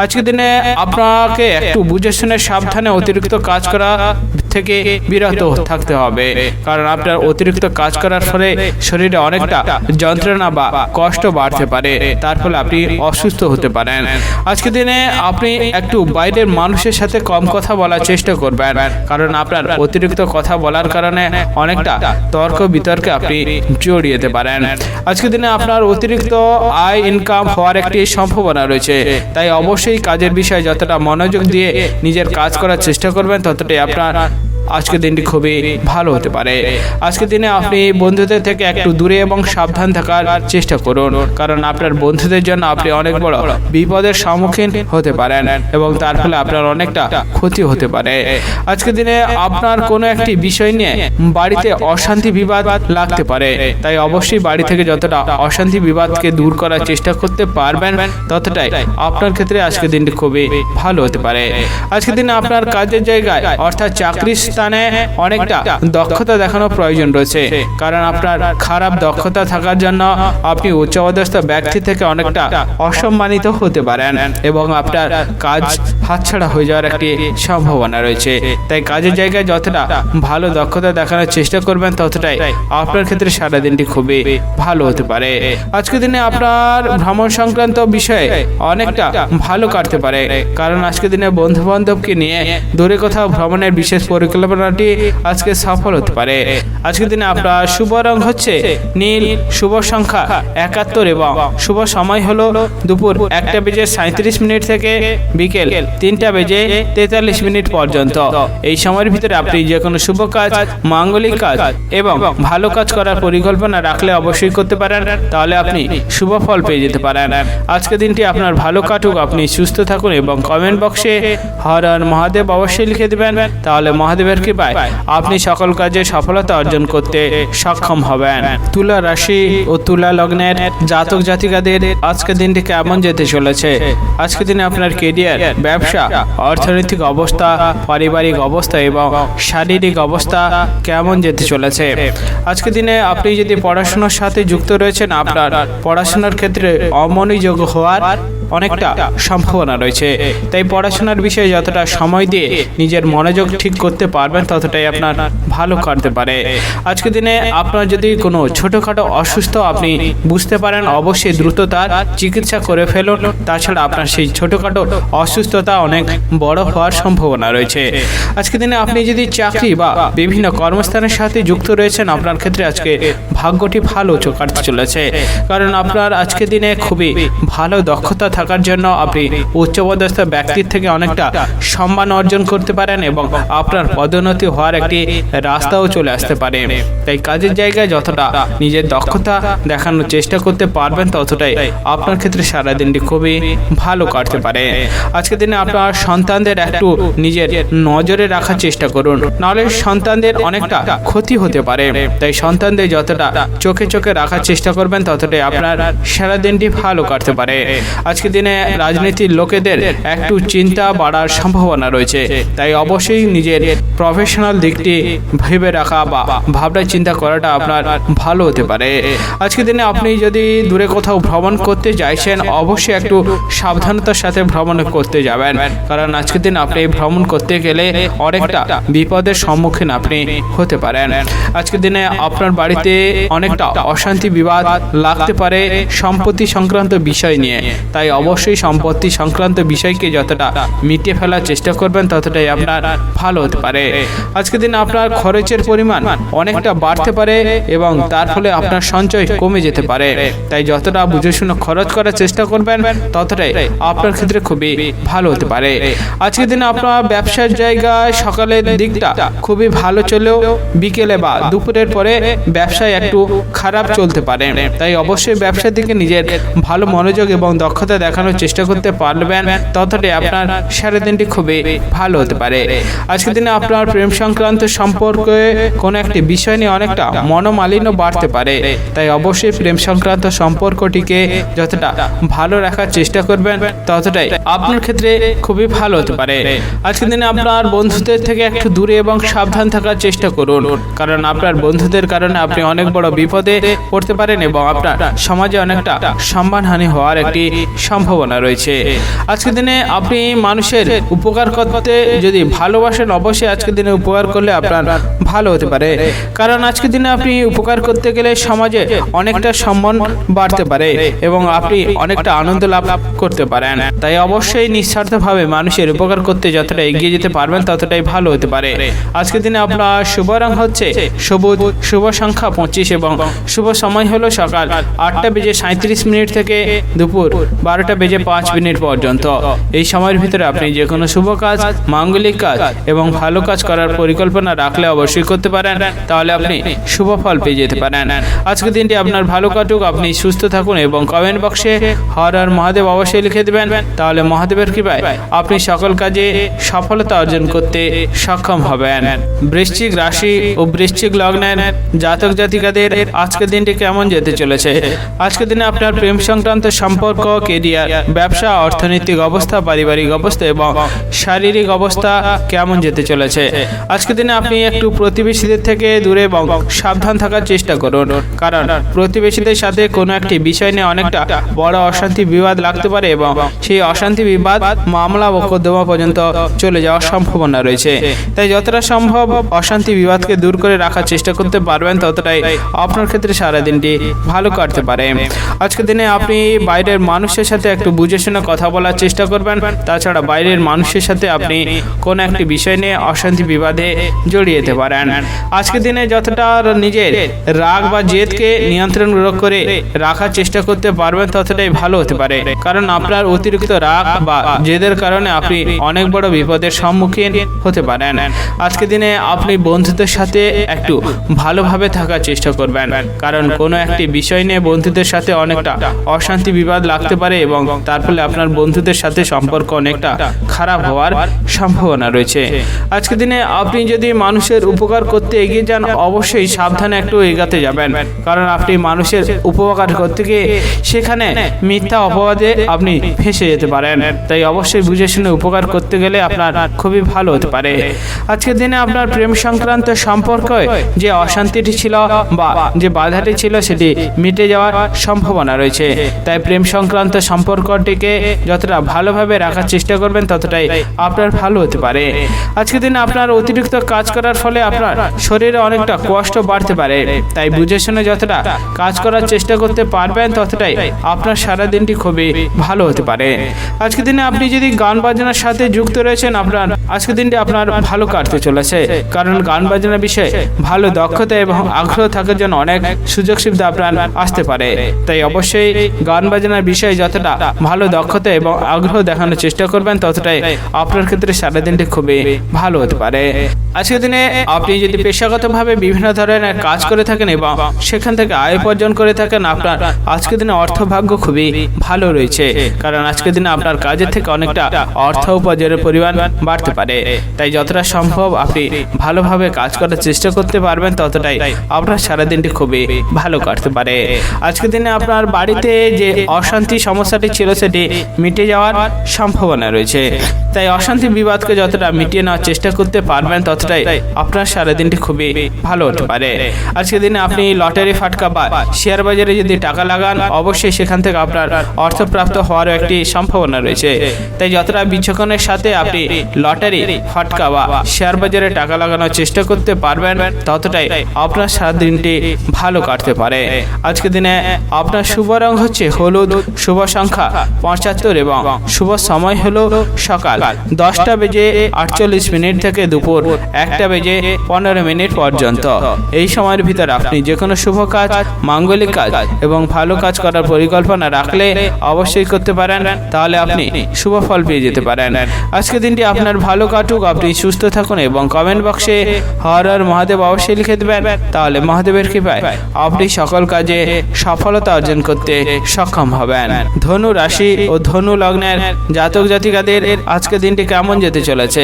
আজকের দিনে আপনাকে একটু বুঝে শুনে সাবধানে অতিরিক্ত কাজ করা থেকে বিরত থাকতে হবে, কারণ আপনার অতিরিক্ত কাজ করার ফলে শরীরে অনেকটা যন্ত্রণা বা কষ্ট বাড়তে পারে, তার ফলে আপনি অসুস্থ হতে পারেন। আজকের দিনে আপনি একটু বাইরের মানুষের সাথে কম কথা বলার চেষ্টা করবেন, কারণ আপনার অতিরিক্ত কথা বলার কারণে অনেকটা তর্ক বিতর্কে আপনি জড়িয়ে যেতে পারেন। আজকের দিনে আপনার অতিরিক্ত আয় ইনকাম হওয়ার একটি সম্ভাবনা রয়েছে, তাই অবশ্যই কাজের বিষয়ে যতটা মনোযোগ দিয়ে নিজের কাজ করার চেষ্টা করবেন ততটাই আপনার আজকের দিনটি খুবই ভালো হতে পারে। আজকের দিনে আপনি বন্ধুদের থেকে একটু দূরে এবং সাবধান থাকার চেষ্টা করুন, কারণ আপনার বন্ধুদের জন্য আপনি অনেক বড় বিপদের সম্মুখীন হতে পারেন এবং তার ফলে আপনার অনেকটা ক্ষতি হতে পারে। আজকের দিনে আপনার কোনো একটি বিষয় নিয়ে বাড়িতে অশান্তি বিবাদ লাগতে পারে, তাই অবশ্যই বাড়ি থেকে যতটা অশান্তি বিবাদকে দূর করার চেষ্টা করতে পারবেন ততটাই আপনার ক্ষেত্রে আজকের দিনটি খুবই ভালো হতে পারে। আজকের দিনে আপনার কাজের জায়গায় অর্থাৎ চাকরি স্থানে অনেকটা দক্ষতা দেখানোর প্রয়োজন রয়েছে, কারণ আপনার খারাপ দক্ষতা থাকার জন্য আপনি উচ্চপদস্থ ব্যক্তি থেকে অনেকটা অসম্মানিত হতে পারেন এবং আপনার কাজ হাতছাড়া হয়ে যাওয়ার একটি সম্ভাবনা রয়েছে, তাই কাজের জায়গায় যতটা ভালো দক্ষতা দেখানোর চেষ্টা করবেন ততটাই আপনার ক্ষেত্রে সারাদিনটি খুবই ভালো হতে পারে। আজকের দিনে আপনার ভ্রমণ সংক্রান্ত বিষয়ে অনেকটা ভালো কাটতে পারে, কারণ আজকের দিনে বন্ধু বান্ধবকে নিয়ে দূরে কোথাও ভ্রমণের বিশেষ পরিকল্পনাটি আজকে সফল হতে পারে। আজকের দিনে আপনার শুভ রং হচ্ছে নীল, শুভ সংখ্যা 71 এবং শুভ সময় হলো দুপুর 1:37 থেকে বিকেল 3:43 পর্যন্ত। এই সময়ের ভিতরে আপনি যে কোনো শুভ কাজ, মাঙ্গলিক কাজ এবং ভালো কাজ করার পরিকল্পনা রাখলে অবশ্যই করতে পারেন, তাহলে আপনি শুভ ফল পেয়ে যেতে পারেন। আজকের দিনটি আপনার ভালো কাটুক, আপনি সুস্থ থাকুন এবং কমেন্ট বক্সে হর হর মহাদেব অবশ্যই লিখে দেবেন, তাহলে মহাদেবের কৃপায় আপনি সকল কাজে সফলতা অর্জন করতে সক্ষম হবেন। তুলা রাশি ও তুলা লগ্নের জাতক জাতিকাদের আজকের দিনটি কেমন যেতে চলেছে? আজকের দিনে আপনার কেরিয়ার, ব্যবসা, অর্থনৈতিক অবস্থা, পারিবারিক অবস্থা এবং শারীরিক অবস্থা কেমন যেতে চলেছে? আজকের দিনে আপনি যদি পড়াশোনার সাথে যুক্ত রয়েছেন, আপনার পড়াশোনার ক্ষেত্রে অমনোযোগ হওয়ার অনেকটা সম্ভাবনা রয়েছে, তাই পড়াশোনার বিষয়ে যতটা সময় দিয়ে নিজের মনোযোগ ঠিক করতে পারবেন পারবেন ততটাই আপনার ভালো কাটতে পারে। আজকের দিনে আপনার যদি কোনো ছোটোখাটো অসুস্থ আপনি বুঝতে পারেন, অবশ্যই দ্রুত তার চিকিৎসা করে ফেলুন। তাছাড়া আপনার সেই ছোটোখাটো অসুস্থতা অনেক বড় হওয়ার সম্ভাবনা রয়েছে। আজকের দিনে আপনি যদি চাকরি বা বিভিন্ন কর্মস্থানের সাথে যুক্ত রয়েছেন, আপনার ক্ষেত্রে আজকে ভাগ্যটি ভালো কাটতে চলেছে। কারণ আপনার আজকের দিনে খুবই ভালো দক্ষতা থাকার জন্য আপনি উচ্চপদস্থ ব্যক্তির থেকে অনেকটা সম্মান অর্জন করতে পারেন এবং আপনার পদোন্নতি হওয়ার একটি রাস্তাও চলে আসতে পারে। তাই কাজের জায়গায় যতটা নিজের দক্ষতা দেখানোর চেষ্টা করতে পারবেন ততটাই আপনার ক্ষেত্রে সারাদিনটি খুবই ভালো কাটতে পারে। আজকের দিনে আপনার সন্তানদের একটু নিজের নজরে রাখার চেষ্টা করুন, নাহলে সন্তানদের অনেকটা ক্ষতি হতে পারে। তাই সন্তানদের যতটা চোখে চোখে রাখার চেষ্টা করবেন ততটাই আপনার সারাদিনটি ভালো কাটতে পারে। আজকের দিনে রাজনীতির লোকেদের একটু চিন্তা বাড়ার সম্ভাবনা রয়েছে, তাই অবশ্যই নিজের প্রফেশনাল দিকটি ভেবে রাখা বা ভাবনা চিন্তা করাটা আপনার ভালো হতে পারে। আজকের দিনে আপনি যদি দূরে কোথাও ভ্রমণ করতে চাইছেন, অবশ্যই একটু সাবধানতার সাথে ভ্রমণ করতে যাবেন। কারণ আজকের দিন আপনি ভ্রমণ করতে গেলে অনেকটা বিপদের সম্মুখীন আপনি হতে পারেন। আজকের দিনে আপনার বাড়িতে অনেকটা অশান্তি বিবাদ লাগতে পারে সম্পত্তি সংক্রান্ত বিষয় নিয়ে, তাই অবশ্যই সম্পত্তি সংক্রান্ত বিষয়কে যতটা মিটিয়ে ফেলার চেষ্টা করবেন ততটাই আপনার ভালো হতে পারে। আজকের দিনে আপনার খরচের পরিমাণ অনেকটা বাড়তে পারে এবং তার ফলে আপনার সঞ্চয় কমে যেতে পারে। তাই যতটা বুঝে শুনে খরচ করার চেষ্টা করবেন ততটাই আপনার ক্ষেত্রে খুবই ভালো হতে পারে। আজকের দিনে আপনার ব্যবসার জায়গায় সকালের দিকটা খুবই ভালো চলেও বিকেলে বা দুপুরের পরে ব্যবসায় একটু খারাপ চলতে পারে। তাই অবশ্যই ব্যবসার দিকে নিজের ভালো মনোযোগ এবং দক্ষতা দেখানোর চেষ্টা করতে পারবেন ততটাই আপনার সারাদিনটি খুবই ভালো হতে পারে। আজকের দিনে আপনার প্রেম সংক্রান্ত সম্পর্কে কোনো একটি বিষয় নিয়ে অনেকটা মনোমালিন্য বাড়তে পারে। তাই অবশ্যই প্রেম সংক্রান্ত সম্পর্কটিকে যতটা ভালো রাখার চেষ্টা করবেন ততটাই আপনার ক্ষেত্রে খুবই ভালো হতে পারে। আজকের দিনে আপনার বন্ধুদের থেকে একটু দূরে এবং সাবধান থাকার চেষ্টা করুন, কারণ আপনার বন্ধুদের কারণে আপনি অনেক বড় বিপদে পড়তে পারেন এবং আপনার সমাজে অনেকটা সম্মানহানি হওয়ার একটি সম্ভাবনা রয়েছে। আজকের দিনে আপনি মানুষের উপকার করতে যদি ভালোবাসেন, অবশ্যই আজকের দিনে উপকার করলে আপনার ভালো হতে পারে। কারণ আজকের দিনে আপনি উপকার করতে গেলে সমাজে অনেকটা সম্মান বাড়তে পারে এবং আপনি অনেকটা আনন্দ লাভ করতে পারেন। তাই অবশ্যই নিঃস্বার্থভাবে মানুষের উপকার করতে যতটা এগিয়ে যেতে পারবেন ততটাই ভালো হতে পারে। আজকের দিনে আপনার শুভ রং হচ্ছে সবুজ, শুভ সংখ্যা 25 এবং শুভ সময় হলো সকাল 8:37 থেকে দুপুর 12:05 পর্যন্ত। এই সময়ের ভিতরে আপনি যে কোনো শুভ কাজ, মাঙ্গলিক কাজ এবং ভালো কাজ করার পরিকল্পনা রাখলে অবশ্যই করতে পারেন, তাহলে আপনি শুভ ফল পেয়ে যেতে পারেন। আজকের দিনটি আপনার ভালো কাটুক, আপনি সুস্থ থাকুন এবং কমেন্ট বক্সে হর হর মহাদেব অবশ্যই লিখে দেবেন, তাহলে মহাদেবের কৃপায় আপনি সকল কাজে সফলতা অর্জন করতে সক্ষম হবেন। বৃশ্চিক রাশি ও বৃশ্চিক লগ্নের জাতক জাতিকাদের আজকের দিনটি কেমন যেতে চলেছে? আজকের দিনে আপনার প্রেম সংক্রান্ত সম্পর্ক, কেরিয়ার, ব্যবসা, অর্থনৈতিক অবস্থা, পারিবারিক অবস্থা এবং শারীরিক অবস্থা কেমন যেতে চলেছে? আজকের দিনে আপনি একটু প্রতিবেশীদের থেকে দূরে এবং সাবধান থাকার চেষ্টা করুন, কারণ প্রতিবেশীদের সাথে কোনো একটি বিষয় নিয়ে অনেকটা বড় অশান্তি বিবাদ লাগতে পারে এবং সেই অশান্তি বিবাদ মামলা মোকদ্দমা পর্যন্ত চলে যাওয়ার সম্ভাবনা রয়েছে। তাই যতটা সম্ভব অশান্তি বিবাদকে দূর করে রাখার চেষ্টা করতে পারবেন ততটাই আপনার ক্ষেত্রে সারাদিনটি ভালো কাটতে পারে। আজকের দিনে আপনি বাইরের মানুষের সাথে একটু বুঝে শুনে কথা বলার চেষ্টা করবেন। তাছাড়া বাইরের মানুষের সাথে আপনি কোনো একটি বিষয় নিয়ে অশান্তি বিবাদে জড়িয়ে যেতে পারেন। আজকের দিনে যতটা নিজের রাগ বা জেদকে নিয়ন্ত্রণ করে রাখার চেষ্টা করতে পারবেন ততটাই ভালো হতে পারে, কারণ আপনার অতিরিক্ত রাগ বা জেদের কারণে আপনি অনেক বড় বিপদের সম্মুখীন হতে পারেন। আজকের দিনে আপনি বন্ধুদের সাথে একটু ভালোভাবে থাকার চেষ্টা করবেন, কারণ কোনো একটি বিষয় নিয়ে বন্ধুদের সাথে অনেকটা অশান্তি বিবাদ লাগতে পারে এবং তার ফলে আপনার বন্ধুদের সাথে সম্পর্ক অনেকটা খারাপ হওয়ার সম্ভাবনা রয়েছে। আজকের দিনে আপনি যদি মানুষের উপকার করতে এগিয়ে যান, অবশ্যই সাবধানে একটু এগাতে যাবেন, কারণ আপনি মানুষের উপকার করতে গিয়ে সেখানে মিথ্যা অপবাদে আপনি ফেঁসে যেতে পারেন। তাই অবশ্যই বুঝে শুনে উপকার করতে গেলে আপনার খুবই ভালো হতে পারে। আজকের দিনে আপনার প্রেম সংক্রান্ত সম্পর্কে যে অশান্তিটি ছিল বা যে বাধাটি ছিল সেটি মিটে যাওয়ার সম্ভাবনা রয়েছে। তাই প্রেম সংক্রান্ত সম্পর্কটিকে যতটা ভালোভাবে রাখার চেষ্টা করবেন ততটাই আপনার ভালো হতে পারে। আজকের দিনে আপনার অতিরিক্ত কাজ করার ফলে আপনার শরীরে অনেকটা কষ্ট বাড়তে পারে, তাই বুঝে শুনে যতটা কাজ করার চেষ্টা করতে পারবেন ততটাই আপনার সারা দিনটি খুবই ভালো হতে পারে। আজকের দিনে আপনি যদি গান বাজনার সাথে যুক্ত রয়েছেন, আপনার আজকের দিনটি আপনার ভালো কাটতে চলেছে, কারণ গান বাজনার বিষয়ে ভালো দক্ষতা এবং আগ্রহ থাকার জন্য অনেক সুযোগ সুবিধা আপনার আসতে পারে। তাই অবশ্যই গান বাজনার বিষয়ে যতটা ভালো দক্ষতা এবং আগ্রহ দেখানোর চেষ্টা করবেন ততটাই আপনার ক্ষেত্রে সারা দিনটি খুবই ভালো হতে পারে। আজকের দিনে আপনি যদি পেশাগতভাবে বিভিন্ন ধরনের কাজ করে থাকেন এবং সেখান থেকে আয় উপার্জন করে থাকেন, আপনার আজকের দিনে অর্থভাগ্য খুবই ভালো রয়েছে, কারণ আজকের দিনে আপনার কাজের থেকে অনেকটা অর্থ উপার্জনের পরিমাণ বাড়তে পারে। তাই যতটা সম্ভব আপনি ভালোভাবে কাজ করার চেষ্টা করতে পারবেন ততটাই আপনার সারা দিনটি খুবই ভালো কাটতে পারে। আজকের দিনে আপনার বাড়িতে যে অশান্তি সমস্যাটি ছিল সেটি মিটে যাওয়ার সম্ভাবনা রয়েছে, তাই অশান্তি বিবাদকে যতটা মিটিয়ে নেওয়ার চেষ্টা করতে পারবেন ততটাই আপনার সারা দিনটি খুবই ভালো হতে পারে। আজকের দিনে আপনি লটারি ফাটকা বা শেয়ার বাজারে যদি টাকা লাগান, অবশ্যই সেখান থেকে আপনার অর্থপ্রাপ্ত হওয়ারও একটি সম্ভাবনা রয়েছে। তাই যতটা বিচক্ষণের সাথে আপনি লটারি ফাটকা বা শেয়ার বাজারে টাকা লাগানোর চেষ্টা করতে পারবেন ততটাই আপনার সারা দিনটি ভালো কাটতে পারে। আজকের দিনে আপনার শুভ রং হচ্ছে হলুদ, শুভ সংখ্যা 75 এবং শুভ সময় হলো সকাল 10:48 থেকে দুপুর 1:15 পর্যন্ত। এই সময়ের ভিতর আপনি যে কোনো শুভ কাজ, মাঙ্গলিক কাজ এবং ভালো কাজ করার পরিকল্পনা রাখলে অবশ্যই করতে পারেন, তাহলে আপনি শুভ ফল পেয়ে যেতে পারেন। আজকের দিনটি আপনার ভালো কাটুক, আপনি সুস্থ থাকুন এবং কমেন্ট বক্সে হর হর মহাদেব অবশ্যই লিখে দেবেন, তাহলে মহাদেবের কৃপায় আপনি সকল কাজে সফলতা অর্জন করতে সক্ষম হবেন। ধনু রাশি ও ধনু লগ্নের জাতক জাতিকাদের আজকের দিনটি কেমন যেতে চলেছে?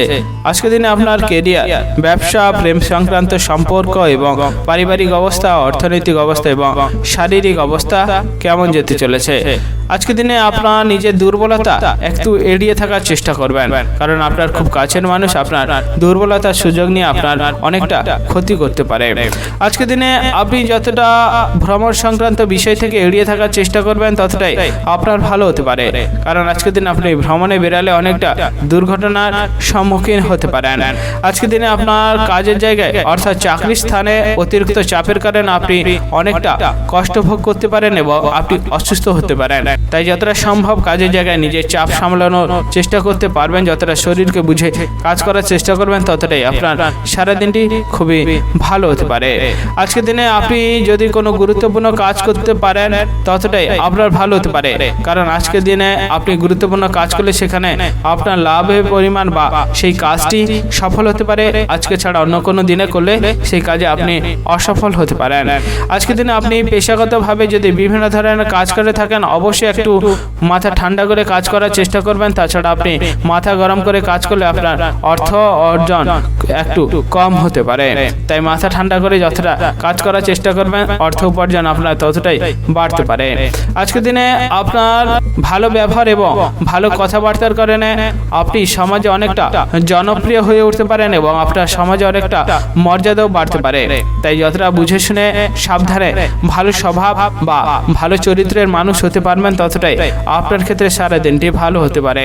আজকের দিনে আপনার কেরিয়ার, ব্যবসা, প্রেম সংক্রান্ত সম্পর্ক এবং পারিবারিক অবস্থা, অর্থনৈতিক অবস্থা এবং শারীরিক অবস্থা কেমন যেতে চলেছে? আজকের দিনে আপনার নিজের দুর্বলতা একটু এড়িয়ে থাকার চেষ্টা করবেন, কারণ আপনার খুব কাছের মানুষ আপনার দুর্বলতার সুযোগ নিয়ে আপনার অনেকটা ক্ষতি করতে পারে। আজকের দিনে আপনি যতটা ভ্রমণ সংক্রান্ত বিষয় থেকে এড়িয়ে থাকার চেষ্টা করবেন ততটাই আপনার ভালো হতে পারে, কারণ আজকের দিনে আপনি ভ্রমণে বেরালে অনেকটা দুর্ঘটনার সম্মুখীন হতে পারেন। আজকের দিনে আপনার কাজের জায়গায় অর্থাৎ চাকরির স্থানে অতিরিক্ত চাপের কারণে আপনি অনেকটা কষ্ট ভোগ করতে পারেন এবং আপনি অসুস্থ হতে পারেন। তাই যতটা সম্ভব কাজের জায়গায় নিজের চাপ সামলানোর চেষ্টা করতে পারবেন, যতটা শরীরকে বুঝে কাজ করার চেষ্টা করবেন ততটাই আপনার সারা দিনটি খুবই ভালো হতে পারে। আজকের দিনে আপনি যদি কোনো গুরুত্বপূর্ণ কাজ করতে পারেন ততটাই আপনার ভালো হতে পারে, কারণ আজকের দিনে আপনি গুরুত্বপূর্ণ কাজ করলে সেখানে আপনার লাভের পরিমাণ বা সেই কাজটি সফল হতে পারে। আজকে ছাড়া অন্য কোনো দিনে করলে সেই কাজে আপনি অসফল হতে পারেন। আজকের দিনে আপনি পেশাগতভাবে যদি বিভিন্ন ধরনের কাজ করে থাকেন, অবশ্যই একটু মাথা ঠান্ডা করে কাজ করার চেষ্টা করবেন। তাছাড়া আপনি মাথা গরম করে কাজ করলে আপনার অর্থ অর্জন একটু কম হতে পারে, তাই মাথা ঠান্ডা করে যতটা কাজ করার চেষ্টা করবেন, অর্থ উপার্জন আপনার ততটাই বাড়তে পারে। আজকের দিনে আপনার ভালো ব্যবহার এবং ভালো কথাবার্তার কারণে আপনি সমাজে অনেকটা জনপ্রিয় হয়ে উঠতে পারেন এবং আপনার সমাজে অনেকটা মর্যাদাও বাড়তে পারে। তাই যতটা বুঝে শুনে সাবধানে ভালো স্বভাব বা ভালো চরিত্রের মানুষ হতে পারবেন ততটাই আপনার ক্ষেত্রে সারা দিনটি ভালো হতে পারে।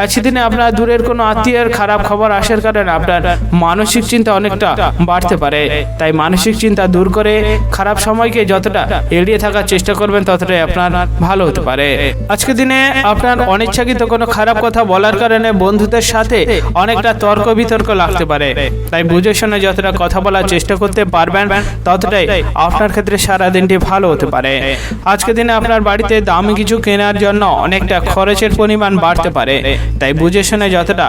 আর সেদিনে আপনার দূরের কোনো আত্মীয়ের খারাপ খবর আসার কারণে আপনার মানসিক চিন্তা অনেকটা বাড়তে পারে। তাই মানসিক চিন্তা দূর করে খারাপ সময়কে যতটা এড়িয়ে থাকার চেষ্টা করবেন ততটাই আপনার ভালো হতে পারে। আজকের দিনে আপনার অনিচ্ছাকৃত কোনো খারাপ কথা বলার কারণে বন্ধুদের সাথে অনেকটা তর্ক বিতর্ক লাগতে পারে। তাই বুঝে শুনে যতটা কথা বলার চেষ্টা করতে পারবেন ততটাই আপনার ক্ষেত্রে সারা দিনটি ভালো হতে পারে। আজকের দিনে আপনার বাড়িতে দামি কিছু কেনার জন্য অনেকটা খরচের পরিমাণ বাড়তে পারে, তাই বুঝে শুনে যতটা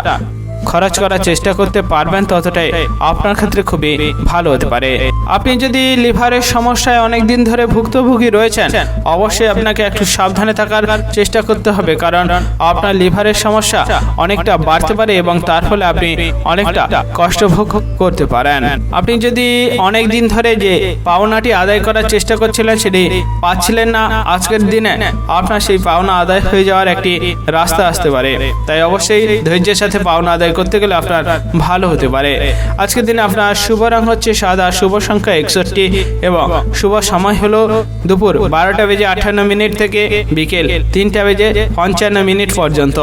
খরচ করার চেষ্টা করতে পারবেন ততটাই আপনার ক্ষেত্রে খুবই ভালো হতে পারে। আপনি যদি লিভারের সমস্যায় অনেক দিন ধরে ভুক্তভোগী রয়েছেন, অবশ্যই আপনাকে একটু সাবধানে থাকার চেষ্টা করতে হবে, কারণ আপনার লিভারের সমস্যা অনেকটা বাড়তে পারে এবং তার ফলে আপনি অনেকটা কষ্ট ভোগ করতে পারেন। আপনি যদি অনেক দিন ধরে যে পাওনাটি আদায় করার চেষ্টা করছিলেন সেটি পাচ্ছিলেন না, আজকের দিনে আপনার সেই পাওনা আদায় হয়ে যাওয়ার একটি রাস্তা আসতে পারে। তাই অবশ্যই ধৈর্যের সাথে পাওনা আদায় ঘোরাঘুরি করতে গেলে আপনার ভালো হতে পারে। আজকের দিনে আপনার শুভ রং হচ্ছে সাদা, শুভ সংখ্যা 61 এবং শুভ সময় হলো দুপুর 12:58 থেকে বিকেল 3:55 পর্যন্ত।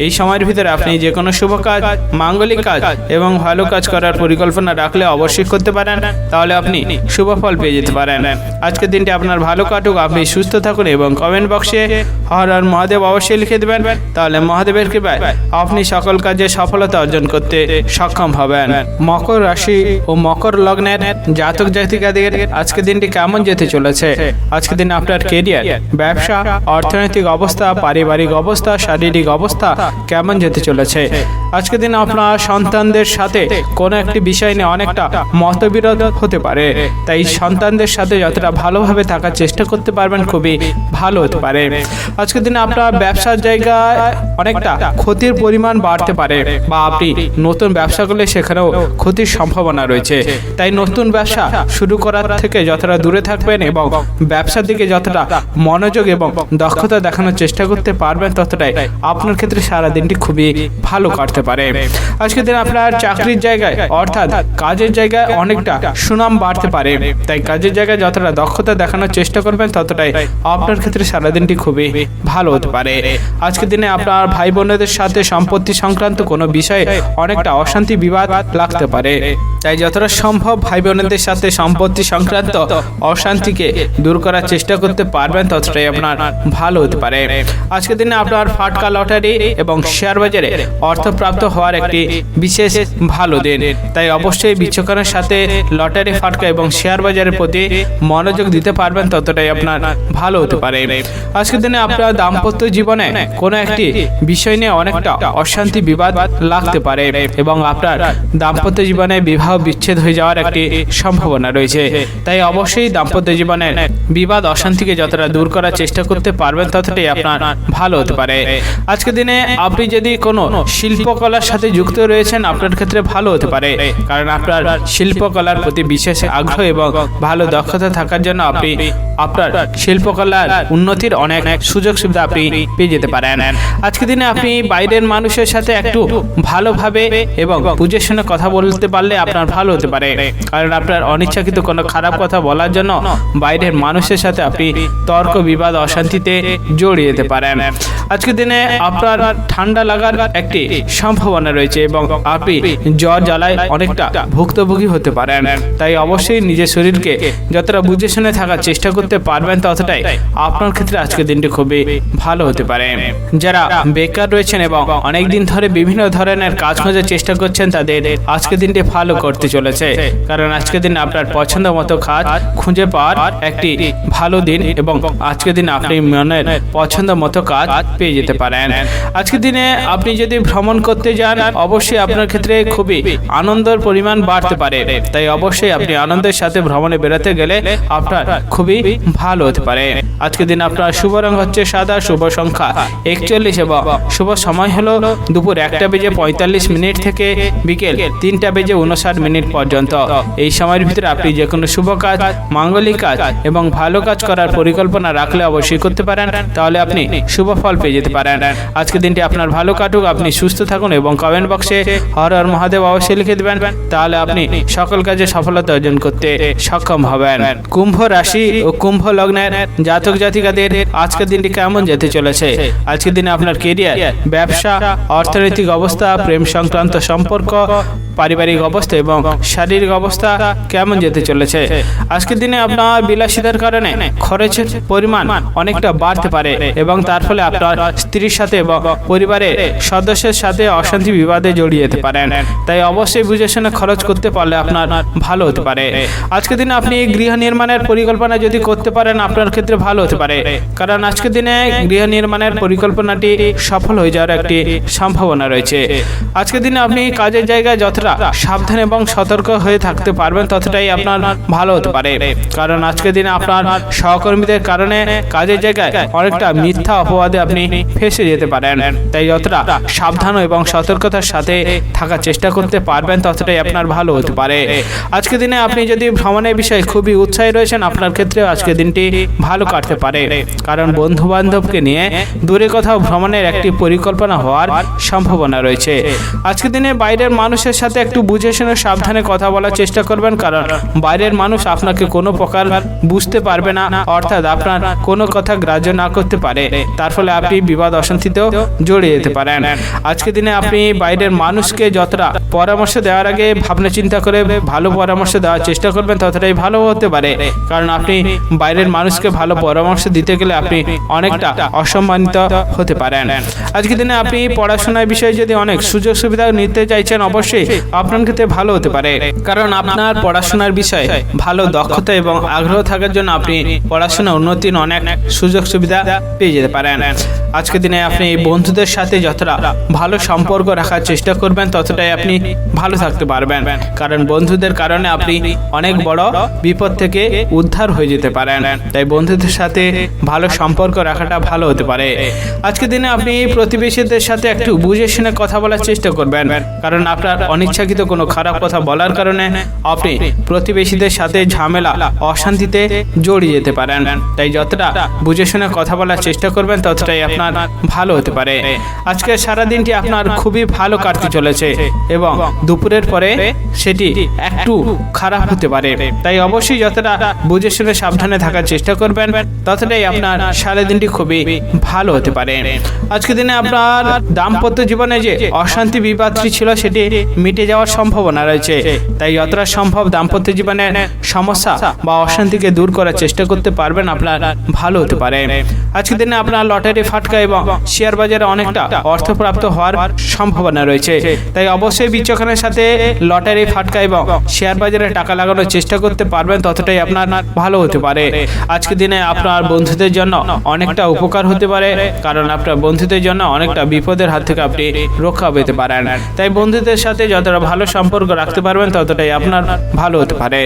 এই সময়ের ভিতরে আপনি যে কোনো শুভ কাজ, মাঙ্গলিক কাজ এবং ভালো কাজ করার পরিকল্পনা রাখলে অবশ্যই করতে পারেন, তাহলে আপনি শুভ ফল পেয়ে যেতে পারেন। আজকের দিনটি আপনার ভালো কাটুক, আপনি সুস্থ থাকুন এবং কমেন্ট বক্সে হর হর মহাদেব অবশ্যই লিখে দেবেন, তাহলে মহাদেবের কৃপায় আপনি সকল কাজে সফলতা অর্জন করতে সক্ষম হবেন। মকর রাশি ও মকর লগ্নের জাতক জাতিকাদের আজকের দিনটি কেমন যেতে চলেছে? আজকের দিনে আপনার কেরিয়ার, ব্যবসা, অর্থনৈতিক অবস্থা, পারিবারিক অবস্থা, শারীরিক অবস্থা কেমন যেতে চলেছে? আজকের দিনে আপনার সন্তানদের সাথে কোনো একটি বিষয় নিয়ে অনেকটা মতবিরোধ হতে পারে, তাই সন্তানদের সাথে যতটা ভালোভাবে থাকার চেষ্টা করতে পারবেন খুবই ভালো হতে পারে। আজকের দিনে আপনার ব্যবসার জায়গায় অনেকটা ক্ষতির পরিমাণ বাড়তে পারে, বা আপনি নতুন ব্যবসা করলে সেখানেও ক্ষতির সম্ভাবনা রয়েছে, তাই নতুন ব্যবসা শুরু করার থেকে যতটা দূরে থাকবেন এবং ব্যবসার দিকে যতটা মনোযোগ এবং দক্ষতা দেখানোর চেষ্টা করতে পারবেন ততটাই আপনার ক্ষেত্রে সারা দিনটি খুবই ভালো কাটতে পারে। আজকের দিন আপনার চাকরির জায়গায় অর্থাৎ কাজের জায়গায় অনেকটা সুনাম বাড়তে পারে, তাই কাজের জায়গায় যতটা দক্ষতা দেখানোর চেষ্টা করবেন ততটাই আপনার ক্ষেত্রে সারা দিনটি খুবই ভালো হতে পারে। আজকের দিনে আপনার ভাই বোনদের সাথে সম্পত্তি সংক্রান্ত কোনো বিষয়ে অনেকটা অশান্তি বিবাদ লাগতে পারে, তাই যতটা সম্ভব ভাই বোনদের সাথে সম্পত্তি সংক্রান্ত অশান্তিকে দূর করার চেষ্টা করতে পারবেন ততটাই আপনার ভালো হতে পারে। আজকের দিনে আপনার ফাটকা লটারি এবং শেয়ার বাজারে অর্থপ্রাপ্ত হওয়ার একটি বিশেষ ভালো দিন, তাই অবশ্যই বিচক্ষণের সাথে লটারি, ফাটকা এবং শেয়ার বাজারের প্রতি মনোযোগ দিতে পারবেন ততটাই আপনার ভালো হতে পারে। আজকের দিনে আপনার দাম্পত্য জীবনে কোনো একটি বিষয় নিয়ে অনেকটা অশান্তি বিবাদ লাগতে পারে এবং আপনার দাম্পত্য জীবনে বিবাহ বিচ্ছেদ হয়ে যাওয়ার একটি সম্ভাবনা রয়েছে, তাই অবশ্যই দাম্পত্য জীবনের বিবাদ অশান্তিকে যতটা দূর করার চেষ্টা করতে পারবেন ততটাই আপনার ভালো হতে পারে। আজকের দিনে আপনি যদি কোনো শিল্পকলার সাথে যুক্ত রয়েছেন আপনার ক্ষেত্রে ভালো হতে পারে, কারণ আপনার শিল্পকলার প্রতি বিশেষ আগ্রহ এবং ভালো দক্ষতা থাকার জন্য আপনি আপনার শিল্পকলার উন্নতির অনেক সুযোগ সুবিধা আপনি পেয়ে যেতে পারেন। আজকের দিনে আপনি বাইরের মানুষের সাথে একটু ভালোভাবে এবং বুঝে শুনে কথা বলতে পারলে আপনার ভালো হতে পারে, কারণ আপনার অনিচ্ছাকৃত কোনো খারাপ কথা বলার জন্য বাইরের মানুষের সাথে আপনি তর্ক বিবাদ অশান্তিতে জড়িয়ে যেতে পারেন। আজকের দিনে আপনার ঠান্ডা লাগার একটি সম্ভাবনা রয়েছে এবং আপনি জ্বর জ্বালায় অনেকটা ভুক্তভোগী হতে পারেন, তাই অবশ্যই নিজের শরীরকে যতটা বুঝে শুনে থাকার চেষ্টা করতে পারবেন ততটাই আপনার ক্ষেত্রে আজকের দিনটি খুবই ভালো হতে পারে। যারা বেকার রয়েছেন এবং অনেক দিন ধরে বিভিন্ন ধরনের কাজ খোঁজার চেষ্টা করছেন তাদের আজকের দিনটি ভালো করতে চলেছে, কারণ আজকের দিন আপনার পছন্দ মতো কাজ খুঁজে পাওয়ার একটি ভালো দিন এবং আজকের দিন আপনি মনের পছন্দ মতো কাজ পেয়ে যেতে পারেন। আজকের দিনে আপনি যদি ভ্রমণ করতে যান অবশ্যই আপনার ক্ষেত্রে খুবই আনন্দের পরিমাণ বাড়তে পারে, তাই অবশ্যই আপনি আনন্দের সাথে ভ্রমণে বেরোতে গেলে আপনার খুবই ভালো হতে পারে। আজকের দিন আপনার শুভ রং হচ্ছে সাদা, শুভ সংখ্যা 41 এবং শুভ সময় হলো দুপুর 1:45 থেকে বিকেল 3:59 পর্যন্ত। এই সময়ের ভিতরে আপনি যে কোনো শুভ কাজ, মাঙ্গলিক কাজ এবং ভালো কাজ করার পরিকল্পনা রাখলে অবশ্যই করতে পারেন, তাহলে আপনি শুভ ফল পেয়ে যেতে পারেন। আজকের দিনটি আপনার ভালো কাটুক, আপনি সুস্থ থাকুন এবং কমেন্ট বক্সে হর হর মহাদেব অবশ্যই লিখে দেবেন, তাহলে আপনি সকল কাজে সফলতা অর্জন করতে সক্ষম হবেন। কুম্ভ রাশি ও কুম্ভ লগ্নের জাতক জাতিকাদের আজকের দিনটি কেমন যেতে চলেছে? আজকের দিনে আপনার কেরিয়ার, ব্যবসা, অর্থনৈতিক অবস্থা, প্রেম সংক্রান্ত সম্পর্ক, পারিবারিক অবস্থা এবং শারীরিক অবস্থা কেমন যেতে চলেছে? আজকের দিনে আপনার বিলাসিতার কারণে খরচের পরিমাণ অনেকটা বাড়তে পারে এবং তার ফলে আপনার স্ত্রীর সাথে এবং পরিবারের সদস্যের সাথে অশান্তি বিবাদে জড়িয়ে যেতে পারেন, তাই অবশ্যই বুঝে শুনে খরচ করতে পারলে আপনার ভালো হতে পারে। আজকের দিনে আপনি গৃহ নির্মাণের পরিকল্পনা যদি করতে পারেন আপনার ক্ষেত্রে ভালো হতে পারে, কারণ আজকের দিনে গৃহ নির্মাণের পরিকল্পনাটি সফল হয়ে যাওয়ার একটি সম্ভাবনা রয়েছে। আজকের দিনে আপনি কাজের জায়গায় যতটা যতটা সাবধান এবং সতর্ক হয়ে থাকতে পারবেন ততটাই আপনার ভালো হতে পারে। কারণ আজকের দিনে আপনার সহকর্মীদের কারণে কাজের জায়গায় অনেকটা মিথ্যা অপবাদে আপনি ফেঁসে যেতে পারেন। তাই যতটা সাবধান এবং সতর্কতার সাথে থাকার চেষ্টা করতে পারবেন ততটাই আপনার ভালো হতে পারে। আজকের দিনে আপনি যদি ভ্রমণের বিষয়ে খুবই উৎসাহী রয়েছেন, আপনার ক্ষেত্রে আজকের দিনটি ভালো কাটতে পারে। কারণ বন্ধু বান্ধবকে নিয়ে দূরে কোথাও ভ্রমণের একটি পরিকল্পনা হওয়ার সম্ভাবনা রয়েছে। আজকের দিনে বাইরের মানুষের সাথে একটু বুঝে শুনে সাবধানে কথা বলার চেষ্টা করবেন, কারণ বাইরের মানুষ আপনাকে কোনো প্রকার বুঝতে পারবে না, অর্থাৎ আপনার কোনো কথা গ্রাহ্য না করতে পারে। তার ফলে আপনি বিবাদ অশান্তিতেও জড়িয়ে যেতে পারেন। আজকের দিনে আপনি বাইরের মানুষকে যতটা পরামর্শ দেওয়ার আগে ভাবনা চিন্তা করে ভালো পরামর্শ দেওয়ার চেষ্টা করবেন ততটাই ভালো হতে পারে। কারণ আপনি বাইরের মানুষকে ভালো পরামর্শ দিতে গেলে আপনি অনেকটা অসম্মানিত হতে পারেন। আজকের দিনে আপনি পড়াশোনার বিষয়ে যদি অনেক সুযোগ সুবিধা নিতে চাইছেন, অবশ্যই আপনার ক্ষেত্রে ভালো হতে পারে। কারণ আপনার পড়াশোনার বিষয়ে ভালো দক্ষতা এবং আগ্রহ থাকার জন্য আপনি পড়াশোনা উন্নতির অনেক সুযোগ সুবিধা পেয়ে যেতে পারেন। আজকের দিনে আপনি বন্ধুদের সাথে যতটা ভালো সম্পর্ক রাখার চেষ্টা করবেন ততটাই আপনি ভালো থাকতে পারবেন। কারণ বন্ধুদের কারণে আপনি অনেক বড় বিপদ থেকে উদ্ধার হয়ে যেতে পারেন। তাই বন্ধুদের সাথে ভালো সম্পর্ক রাখাটা ভালো হতে পারে। আজকের দিনে আপনি প্রতিবেশীদের সাথে একটু বুঝে শুনে কথা বলার চেষ্টা করবেন। কারণ আপনার অনিচ্ছাকৃত কোনো খারাপ কথা বলার কারণে আপনি প্রতিবেশীদের সাথে ঝামেলা অশান্তিতে জড়িয়ে যেতে পারেন। তাই যতটা বুঝে শুনে কথা বলার চেষ্টা করবেন ততটাই আপনার ভালো হতে পারে। আজকে সারা দিনটি আপনার খুবই ভালো কাটতে চলেছে এবং দুপুরের পরে সেটি একটু খারাপ হতে পারে। তাই অবশ্যই যতটা বুঝে শুনে সাবধানে থাকার চেষ্টা করবেন ততটাই আপনার সারা দিনটি খুবই ভালো হতে পারে। আজকে দিনে আপনার দাম্পত্য জীবনে যে অশান্তি বিবাদটি ছিল সেটি মিটে যাওয়ার সম্ভাবনা রয়েছে। তাই যতটা সম্ভব দাম্পত্য জীবনের সমস্যা বা অশান্তিকে দূর করার চেষ্টা করতে পারবেন, আপনার ভালো হতে পারে। আজকের দিনে আপনার লটারি ফাটকা এবং শেয়ার বাজারে অনেকটা অর্থপ্রাপ্ত হওয়ার সম্ভাবনা রয়েছে। তাই অবশ্যই বিচক্ষণের সাথে লটারি ফাটকা এবং শেয়ার বাজারে টাকা লাগানোর চেষ্টা করতে পারবেন ততটাই আপনার ভালো হতে পারে। আজকের দিনে আপনার বন্ধুদের জন্য অনেকটা উপকার হতে পারে, কারণ আপনার বন্ধুদের জন্য অনেকটা বিপদের হাত থেকে আপনি রক্ষা পেতে পারেন। তাই বন্ধুদের সাথে যতটা ভালো সম্পর্ক রাখতে পারবেন ততটাই আপনার ভালো হতে পারে।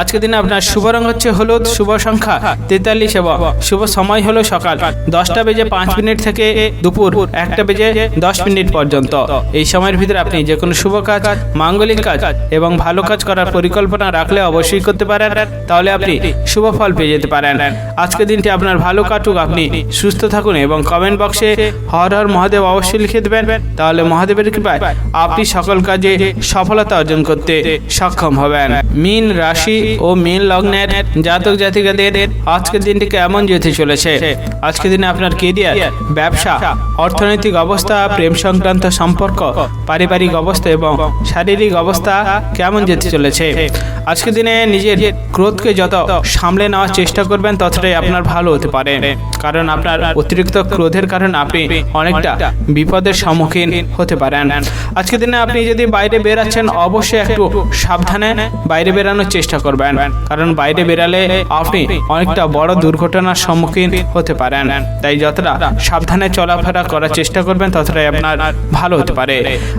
আজকের দিনে আপনার শুভ রং হচ্ছে হলুদ, শুভ সংখ্যা 43 এবং শুভ সময় হলো সকাল 10:05 থেকে দুপুর 1:10 পর্যন্ত। এই সময়ের ভিতরে আপনি যে কোনো শুভ কাজ, মাঙ্গলিক কাজ এবং ভালো কাজ করার পরিকল্পনা রাখলে অবশ্যই করতে পারেন, তাহলে আপনি শুভ ফল পেয়ে যেতে পারেন। আজকের দিনটি আপনার ভালো কাটুক, আপনি সুস্থ থাকুন এবং কমেন্ট বক্সে হর হর মহাদেব অবশ্যই লিখে দেবেন। তাহলে মহাদেবের কৃপায় আপনি সকল কাজে সফলতা অর্জন করতে সক্ষম হবেন। মীন রাশি ও মীন লগ্নের জাতক জাতিকাদের আজকের দিনটি কেমন যেতে চলেছে? আজকের দিনে আপনার কেরিয়ার, ব্যবসা, অর্থনৈতিক অবস্থা, প্রেম সংক্রান্ত সম্পর্ক, পারিবারিক অবস্থা এবং শারীরিক অবস্থা কেমন যেতে চলেছে? আজকের দিনে নিজের ক্রোধকে যত সামলে নেওয়ার চেষ্টা করবেন ততটাই আপনার ভালো হতে পারে। কারণ আপনার অতিরিক্ত ক্রোধের কারণে আপনি অনেকটা বিপদের সম্মুখীন হতে পারেন। আজকের দিনে আপনি যদি বাইরে বেরাচ্ছেন অবশ্যই একটু সাবধানে বাইরে বেরানোর চেষ্টা করবেন, কারণ বাইরে বেরালে আপনি অনেকটা বড় দুর্ঘটনার সম্মুখীন হতে পারেন। তাই যতটা সাবধানে চলাফেরা করার চেষ্টা করবেন ততটাই আপনার ভালো হতে পারে।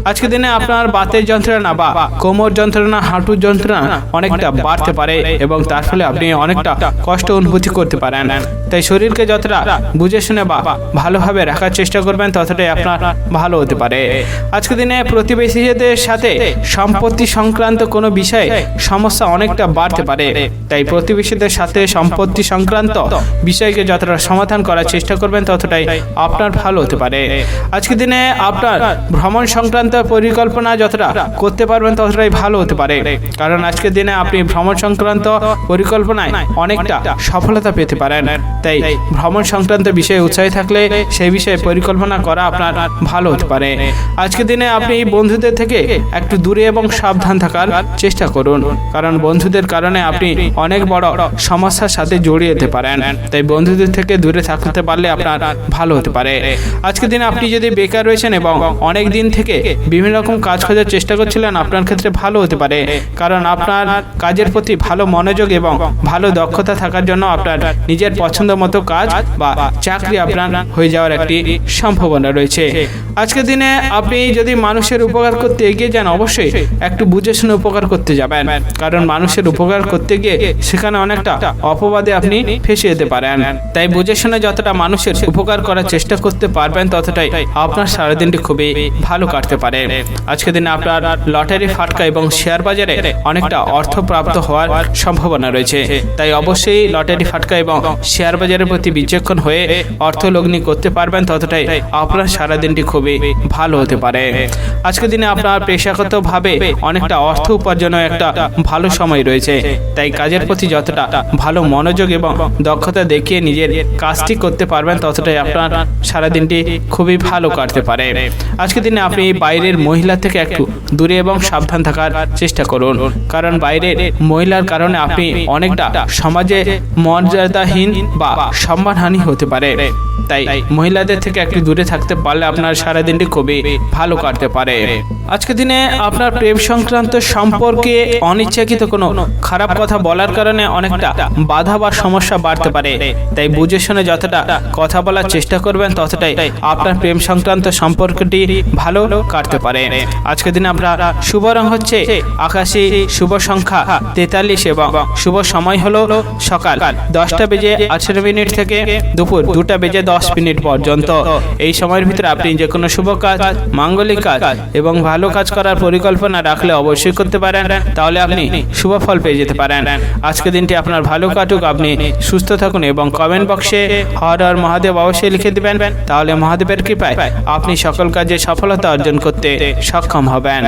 আজকের দিনে আপনার বাতের যন্ত্রণা বা কোমর যন্ত্রণা, হাঁটুর যন্ত্রণা অনেকটা বাড়তে পারে এবং তার ফলে আপনি অনেকটা কষ্ট অনুভূতি করতে পারেন। তাই শরীরকে যতটা বুঝে শুনে বা ভালোভাবে রাখার চেষ্টা করবেন ততটাই আপনার ভালো হতে পারে। আজকের দিনে প্রতিবেশীদের সাথে সম্পত্তি সংক্রান্ত কোনো বিষয়ে সমস্যা অনেকটা বাড়তে পারে। তাই প্রতিবেশীদের সাথে সম্পত্তি সংক্রান্ত বিষয়কে যতটা সমাধান করার চেষ্টা করবেন ততটাই আপনার ভালো হতে পারে। আজকের দিনে আপনার ভ্রমণ সংক্রান্ত পরিকল্পনা যতটা করতে পারবেন ততটাই ভালো হতে পারে। কারণ আজকের দিনে আপনি ভ্রমণ সংক্রান্ত পরিকল্পনায় অনেকটা সফলতা পেতে পারেন। তাই ভ্রমণ সংক্রান্ত বিষয়ে উৎসাহী থাকলে সেই বিষয়ে পরিকল্পনা করা আপনার ভালো হতে পারে। আজকের দিনে আপনি বন্ধুদের থেকে একটু দূরে এবং সাবধান থাকার চেষ্টা করুন, কারণ বন্ধুদের কারণে আপনি অনেক বড় সমস্যার সাথে জড়িয়ে যেতে পারেন। তাই বন্ধুদের থেকে দূরে থাকতে পারলে আপনার ভালো হতে পারে। আজকের দিনে আপনি যদি বেকার রয়েছেন এবং অনেক দিন থেকে বিভিন্ন রকম কাজ খোঁজার চেষ্টা করছিলেন, আপনার ক্ষেত্রে ভালো হতে পারে। কারণ আপনার কাজের প্রতি ভালো মনোযোগ এবং ভালো দক্ষতা থাকার জন্য আপনার নিজের পছন্দ মতো কাজ বা চাকরি আপনার হয়ে যাওয়ার একটি সম্ভাবনা রয়েছে। আজকের দিনে আপনি যদি মানুষের উপকার করতে এগিয়ে যান যান অবশ্যই একটু বুঝে শুনে উপকার করতে যাবেন, কারণ মানুষের উপকার করতে গিয়ে সেখানে অনেকটা অপবাদে আপনি ফেঁসে যেতে পারেন। তাই বুঝে শুনে যতটা মানুষের উপকার করার চেষ্টা করতে পারবেন ততটাই আপনার সারাদিনটি খুবই ভালো কাটতে পারে। আজকের দিনে আপনার লটারি ফাটকা এবং শেয়ার বাজারে অনেকটা অর্থ প্রাপ্ত হওয়ার সম্ভাবনা রয়েছে। তাই অবশ্যই লটারি ফাটকা এবং শেয়ার বাজারের প্রতি বিচক্ষণ হয়ে অর্থ লগ্নি করতে পারবেন ততটাই আপনার সারাদিনটি খুবই ভালো হতে পারে। আজকের দিনে আপনার পেশাগতভাবে অনেকটা অর্থ উপার্জনের একটা ভালো সময় রয়েছে। তাই কাজের প্রতি যতটা ভালো মনোযোগ এবং দক্ষতা দেখিয়ে নিজের কাজটি করতে পারবেন ততটাই আপনার সারাদিনটি খুবই ভালো কাটতে পারে। আজকের দিনে আপনি বাইরের মহিলা থেকে একটু দূরে এবং সাবধান থাকার চেষ্টা করুন, কারণ বাইরের মহিলার কারণে আপনি অনেকটা সমাজে মর্যাদাহীন বা সম্মানহানি হতে পারে। তাই মহিলাদের থেকে একটু দূরে থাকতে পারলে আপনার সারাদিনটি খুবই ভালো কাটতে পারে। আজকের দিনে আপনার প্রেম সংক্রান্ত সম্পর্কে অনিচ্ছাকৃত কোনো খারাপ কথা বলার কারণে অনেকটা বাধা বা সমস্যা বাড়তে পারে। তাই বুঝে শুনে যতটা কথা বলার চেষ্টা করবেন ততটাই আপনার প্রেম সংক্রান্ত সম্পর্কটি ভালো কাটতে পারে। আজকের দিনে আপনার শুভ রং হচ্ছে আকাশী, শুভ সংখ্যা 43 এবং শুভ সময় হলো সকাল 10:18 থেকে দুপুর 2:10 পর্যন্ত। এই সময়ের ভিতরে আপনি যে কোনো শুভ কাজ, মাঙ্গলিক কাজ এবং ভালো কাজ করার পরিকল্পনা রাখলে অবশ্যই করতে পারেন, তাহলে আপনি শুভ ফল পেয়ে যেতে পারেন। আজকের দিনটি আপনার ভালো কাটুক, আপনি সুস্থ থাকুন এবং কমেন্ট বক্সে হর হর মহাদেব অবশ্যই লিখে দিবেন, তাহলে মহাদেবের কৃপায় আপনি সকল কাজে সফলতা অর্জন করতে সক্ষম হবেন।